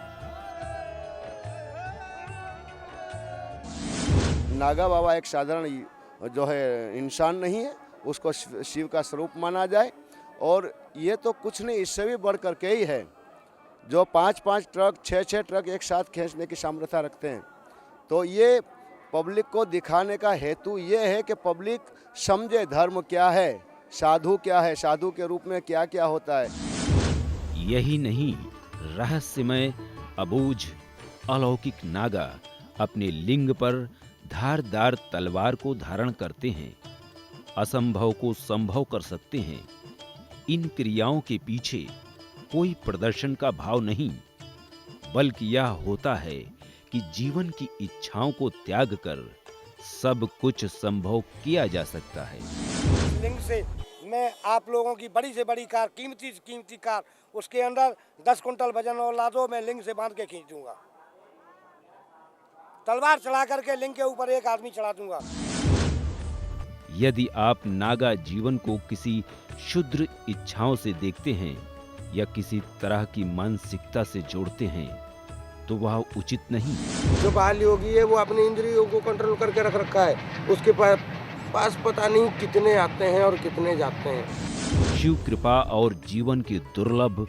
नागा बाबा एक साधारण जो है इंसान नहीं है, उसको शिव का स्वरूप माना जाए। और ये तो कुछ नहीं, इससे भी बढ़ कर के ही है, जो 5-5 ट्रक 6-6 ट्रक एक साथ खींचने की सामर्थ्य रखते हैं। तो ये पब्लिक को दिखाने का हेतु ये है कि पब्लिक समझे धर्म क्या है, साधु क्या है, साधु के रूप में क्या क्या होता है। यही नहीं, रहस्यमय अबूझ अलौकिक नागा अपने लिंग पर धारदार तलवार को धारण करते हैं, असंभव को संभव कर सकते हैं। इन क्रियाओं के पीछे कोई प्रदर्शन का भाव नहीं, बल्कि यह होता है कि जीवन की इच्छाओं को त्याग कर सब कुछ संभव किया जा सकता है। लिंग से मैं आप लोगों की बड़ी से बड़ी कार, कीमती से कीमती कार, उसके अंदर 10 कुंटल वजन और ला दो, मैं लिंग से बांध के खींच दूंगा। तलवार चढ़ा करके लिंग के ऊपर एक आदमी चढ़ा दूंगा। यदि आप नागा जीवन को किसी क्षुद्र इच्छाओं से देखते हैं या किसी तरह की मानसिकता से जोड़ते हैं तो वह उचित नहीं। जो बाल योगी है वो अपनी इंद्रियों को कंट्रोल करके रख रखा है, उसके पास पता नहीं कितने आते हैं और कितने जाते हैं। शिव कृपा और जीवन की दुर्लभ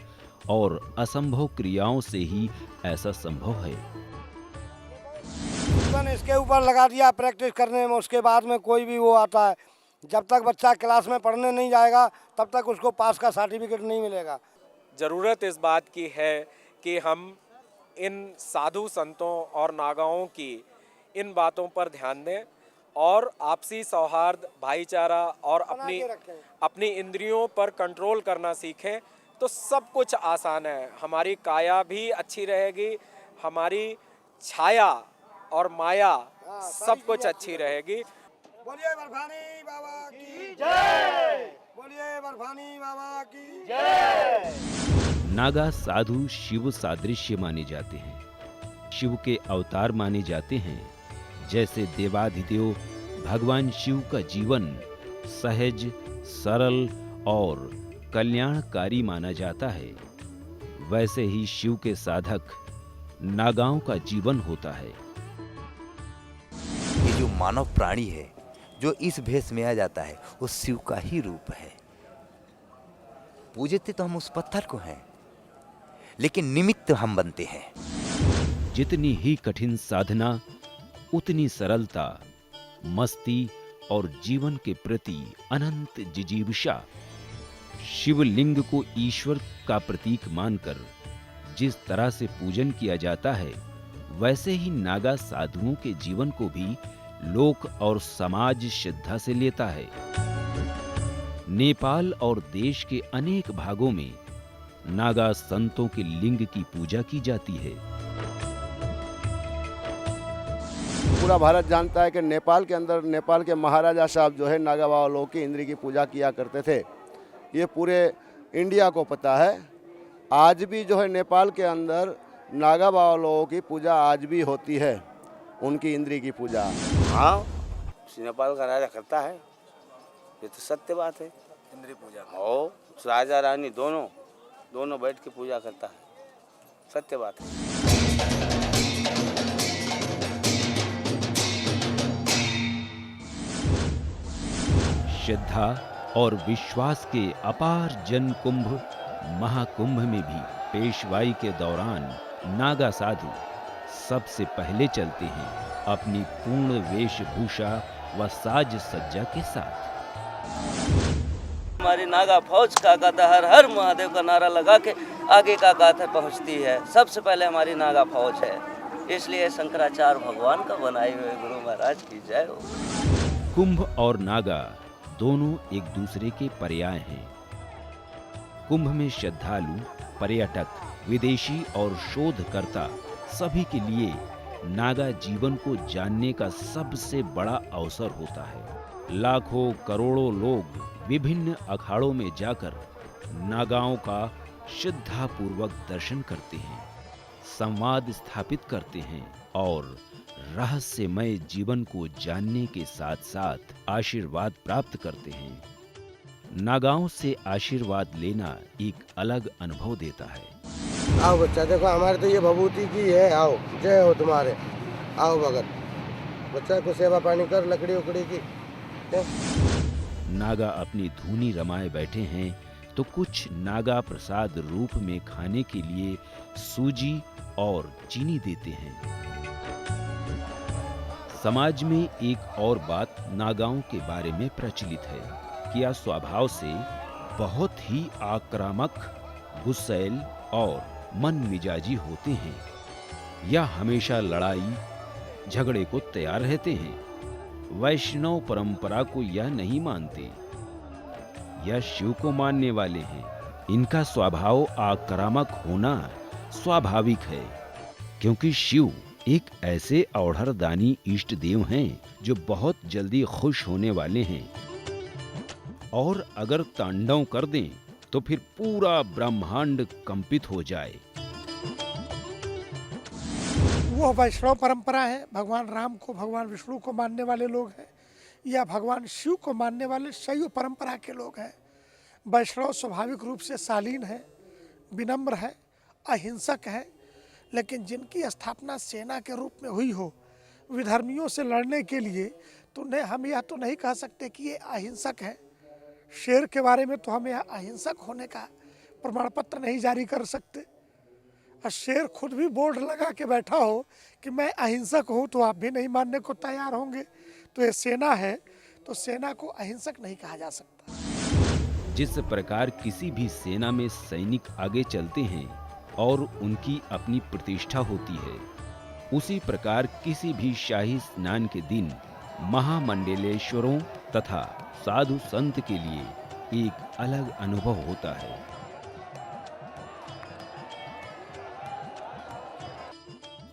और असंभव क्रियाओं से ही ऐसा संभव है। जीवन इसके ऊपर लगा दिया प्रैक्टिस करने में, उसके बाद में कोई भी वो आता है। जब तक बच्चा क्लास में पढ़ने नहीं जाएगा तब तक उसको पास का सर्टिफिकेट नहीं मिलेगा। ज़रूरत इस बात की है कि हम इन साधु संतों और नागाओं की इन बातों पर ध्यान दें और आपसी सौहार्द, भाईचारा और अपनी इंद्रियों पर कंट्रोल करना सीखें तो सब कुछ आसान है। हमारी काया भी अच्छी रहेगी, हमारी छाया और माया सब कुछ अच्छी रहेगी। बोलिए बर्फानी बाबा की जय, बोलिए बर्फानी बाबा की जय। नागा साधु शिव सादृश्य माने जाते हैं, शिव के अवतार माने जाते हैं। जैसे देवाधिदेव भगवान शिव का जीवन सहज, सरल और कल्याणकारी माना जाता है, वैसे ही शिव के साधक नागाओं का जीवन होता है। ये जो मानव प्राणी है जो इस भेष में आ जाता है वो शिव का ही रूप है। पूजते तो हम उस पत्थर को हैं, लेकिन निमित्त हम बनते हैं। जितनी ही कठिन साधना, उतनी सरलता, मस्ती और जीवन के प्रति अनंत जिजीविषा। शिवलिंग को ईश्वर का प्रतीक मानकर जिस तरह से पूजन किया जाता है, वैसे ही नागा साधुओं के जीवन को भी लोक और समाज श्रद्धा से लेता है। नेपाल और देश के अनेक भागों में नागा संतों के लिंग की पूजा की जाती है। पूरा भारत जानता है कि नेपाल के अंदर नेपाल के महाराजा साहब जो है नागा बाबा लोग की इंद्री की पूजा किया करते थे। ये पूरे इंडिया को पता है। आज भी जो है नेपाल के अंदर नागा बाबा लोगों की पूजा आज भी होती है, उनकी इंद्री की पूजा। हाँ, नेपाल का राजा करता है, ये तो सत्य बात है। इंद्री पूजा हो, राजा रानी दोनों बैठ के पूजा करता है, सत्य बात है। श्रद्धा और विश्वास के अपार जन कुंभ महाकुंभ में भी पेशवाई के दौरान नागा साधु सबसे पहले चलते हैं अपनी पूर्ण वेशभूषा व साज सज्जा के साथ। हमारी नागा फौज का गाथा हर हर महादेव का नारा लगा के आगे का गाथा पहुंचती है। सबसे पहले हमारी नागा फौज है, इसलिए शंकराचार्य भगवान का बनाए हुए गुरु महाराज की जय हो। कुंभ और नागा दोनों एक दूसरे के पर्याय हैं। कुंभ में श्रद्धालु, पर्यटक, विदेशी और शोधकर्ता सभी के लिए नागा जीवन को जानने का सबसे बड़ा अवसर होता है। लाखों करोड़ों लोग विभिन्न अखाड़ों में जाकर नागाओं का श्रद्धापूर्वक दर्शन करते हैं, संवाद स्थापित करते हैं और रहस्यमय जीवन को जानने के साथ साथ आशीर्वाद प्राप्त करते हैं। नागाओं से आशीर्वाद लेना एक अलग अनुभव देता है। आओ बच्चा, देखो हमारे तो ये भभूति की है, आओ जय हो तुम्हारे, आओ भगत। बच्चा को सेवा पानी कर, लकड़ी उकड़ी की। नागा अपनी धूनी रमाए बैठे हैं तो कुछ नागा प्रसाद रूप में खाने के लिए सूजी और चीनी देते हैं। समाज में एक और बात नागाओं के बारे में प्रचलित है कि यह स्वभाव से बहुत ही आक्रामक, गुस्सैल और मन मिजाजी होते हैं। यह हमेशा लड़ाई झगड़े को तैयार रहते हैं। वैष्णव परंपरा को यह नहीं मानते, यह शिव को मानने वाले हैं। इनका स्वभाव आक्रामक होना स्वाभाविक है, क्योंकि शिव एक ऐसे औढ़रदानी इष्ट देव हैं जो बहुत जल्दी खुश होने वाले हैं और अगर तांडव कर दें तो फिर पूरा ब्रह्मांड कंपित हो जाए। वो वैष्णव परंपरा है। भगवान राम को, भगवान विष्णु को मानने वाले लोग हैं या भगवान शिव को मानने वाले शैव परंपरा के लोग हैं। वैष्णव स्वाभाविक रूप से शालीन है, विनम्र है, अहिंसक है, लेकिन जिनकी स्थापना सेना के रूप में हुई हो विधर्मियों से लड़ने के लिए, तो उन्हें हम यह तो नहीं कह सकते कि ये अहिंसक है। शेर के बारे में तो हम यह अहिंसक होने का प्रमाण पत्र नहीं जारी कर सकते। और शेर खुद भी बोर्ड लगा के बैठा हो कि मैं अहिंसक हूँ, तो आप भी नहीं मानने को तैयार होंगे। तो ये सेना है, तो सेना को अहिंसक नहीं कहा जा सकता। जिस प्रकार किसी भी सेना में सैनिक आगे चलते हैं और उनकी अपनी प्रतिष्ठा होती है, उसी प्रकार किसी भी शाही स्नान के दिन महामंडलेश्वरों तथा साधु संत के लिए एक अलग अनुभव होता है।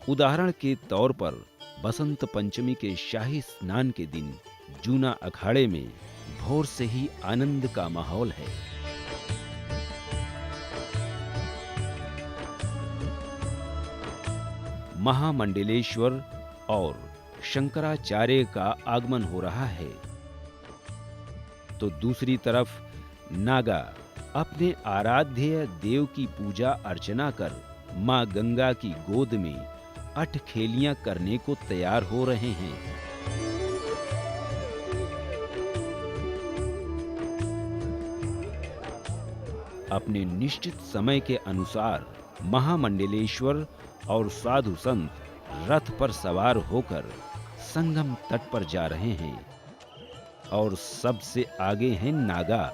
उदाहरण के तौर पर बसंत पंचमी के शाही स्नान के दिन जूना अखाड़े में भोर से ही आनंद का माहौल है। महामंडलेश्वर और शंकराचार्य का आगमन हो रहा है, तो दूसरी तरफ नागा अपने आराध्य देव की पूजा अर्चना कर मां गंगा की गोद में अठखेलियां करने को तैयार हो रहे हैं। अपने निश्चित समय के अनुसार महामंडलेश्वर और साधु संत रथ पर सवार होकर संगम तट पर जा रहे हैं और सबसे आगे हैं नागा।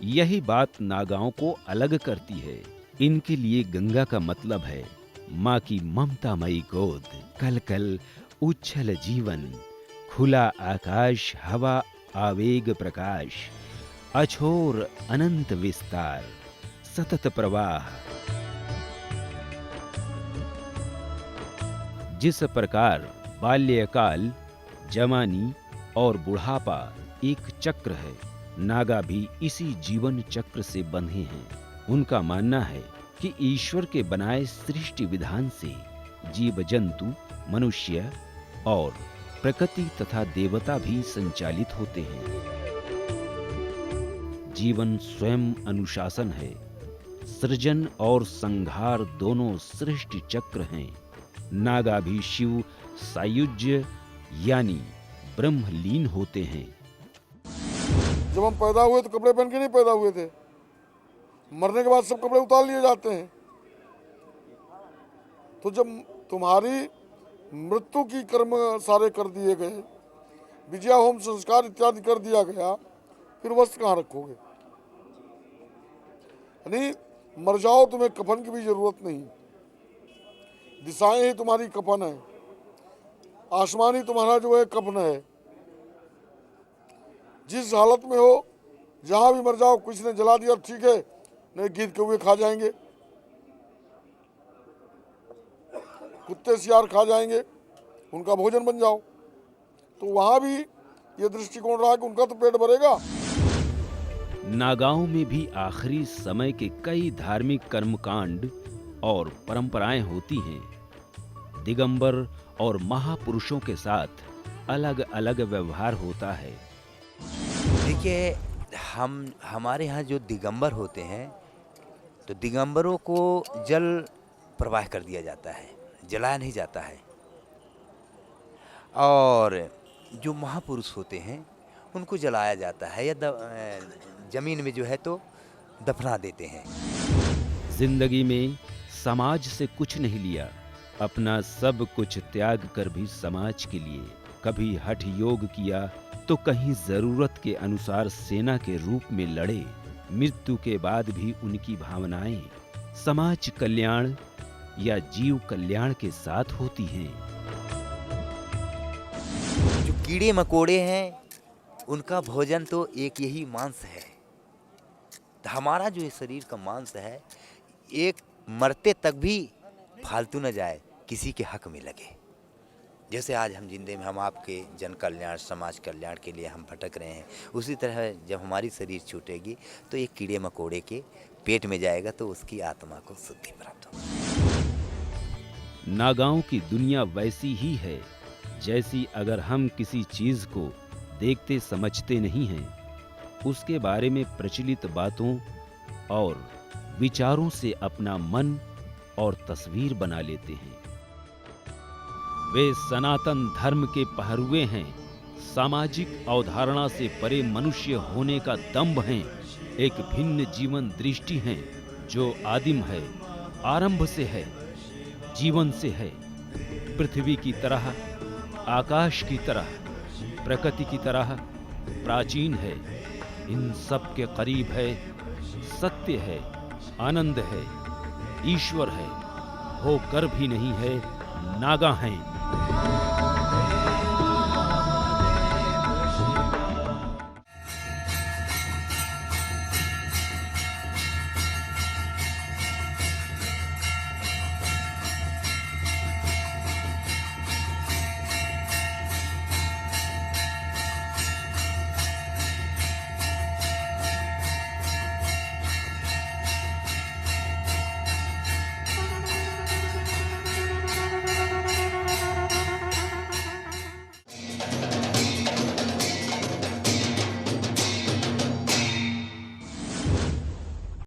यही बात नागाओं को अलग करती है। इनके लिए गंगा का मतलब है माँ की ममतामयी गोद, कल कल उच्छल जीवन, खुला आकाश, हवा आवेग प्रकाश, अछोर अनंत विस्तार, सतत प्रवाह। जिस प्रकार बाल्यकाल, जवानी और बुढ़ापा एक चक्र है, नागा भी इसी जीवन चक्र से बंधे हैं। उनका मानना है कि ईश्वर के बनाए सृष्टि विधान से जीव जंतु, मनुष्य और प्रकृति तथा देवता भी संचालित होते हैं। जीवन स्वयं अनुशासन है। सृजन और संहार दोनों सृष्टि चक्र हैं। नागा भी शिव सायुज्य यानी ब्रह्मलीन होते हैं। जब हम पैदा हुए तो कपड़े पहन के नहीं पैदा हुए थे। मरने के बाद सब कपड़े उतार लिए जाते हैं। तो जब तुम्हारी मृत्यु की कर्म सारे कर दिए गए, विजया होम संस्कार इत्यादि कर दिया गया, फिर वस्त्र कहाँ रखोगे? यानी मर जाओ, तुम्हें कफन की भी जरूरत नहीं। दिशाएं ही तुम्हारी कफन है, आसमान ही तुम्हारा जो है कफन है। जिस हालत में हो, जहां भी मर जाओ, किसी ने जला दिया ठीक है, नहीं गीत के हुए खा जाएंगे, कुत्ते सियार खा जाएंगे, उनका भोजन बन जाओ। तो वहां भी ये दृष्टिकोण रहा कि उनका तो पेट भरेगा। नागाओं में भी आखिरी समय के कई धार्मिक कर्मकांड और परंपराएं होती हैं। दिगंबर और महापुरुषों के साथ अलग अलग व्यवहार होता है। देखिए, हमारे यहाँ जो दिगंबर होते हैं, तो दिगंबरों को जल प्रवाह कर दिया जाता है, जलाया नहीं जाता है। और जो महापुरुष होते हैं उनको जलाया जाता है या जमीन में जो है तो दफना देते हैं। जिंदगी में समाज से कुछ नहीं लिया, अपना सब कुछ त्याग कर भी समाज के लिए कभी हठ योग किया तो कहीं जरूरत के अनुसार सेना के रूप में लड़े। मृत्यु के बाद भी उनकी भावनाएं समाज कल्याण या जीव कल्याण के साथ होती हैं। जो कीड़े मकोड़े हैं उनका भोजन तो एक यही मांस है। हमारा जो शरीर का मांस है, एक मरते तक भी फालतू न जाए, किसी के हक में लगे। जैसे आज हम जिंदे में हम आपके जन कल्याण, समाज कल्याण के लिए हम भटक रहे हैं, उसी तरह जब हमारी शरीर छूटेगी तो एक कीड़े मकोड़े के पेट में जाएगा तो उसकी आत्मा को शुद्धि प्राप्त होगी। नागाओं की दुनिया वैसी ही है जैसी अगर हम किसी चीज को देखते समझते नहीं हैं, उसके बारे में प्रचलित बातों और विचारों से अपना मन और तस्वीर बना लेते हैं। वे सनातन धर्म के पहरुए हैं, सामाजिक अवधारणा से परे मनुष्य होने का दंभ हैं, एक भिन्न जीवन दृष्टि हैं जो आदिम है, आरंभ से है, जीवन से है, पृथ्वी की तरह, आकाश की तरह, प्रकृति की तरह प्राचीन है, इन सब के करीब है, सत्य है, आनंद है, ईश्वर है, होकर भी नहीं है, नागा हैं।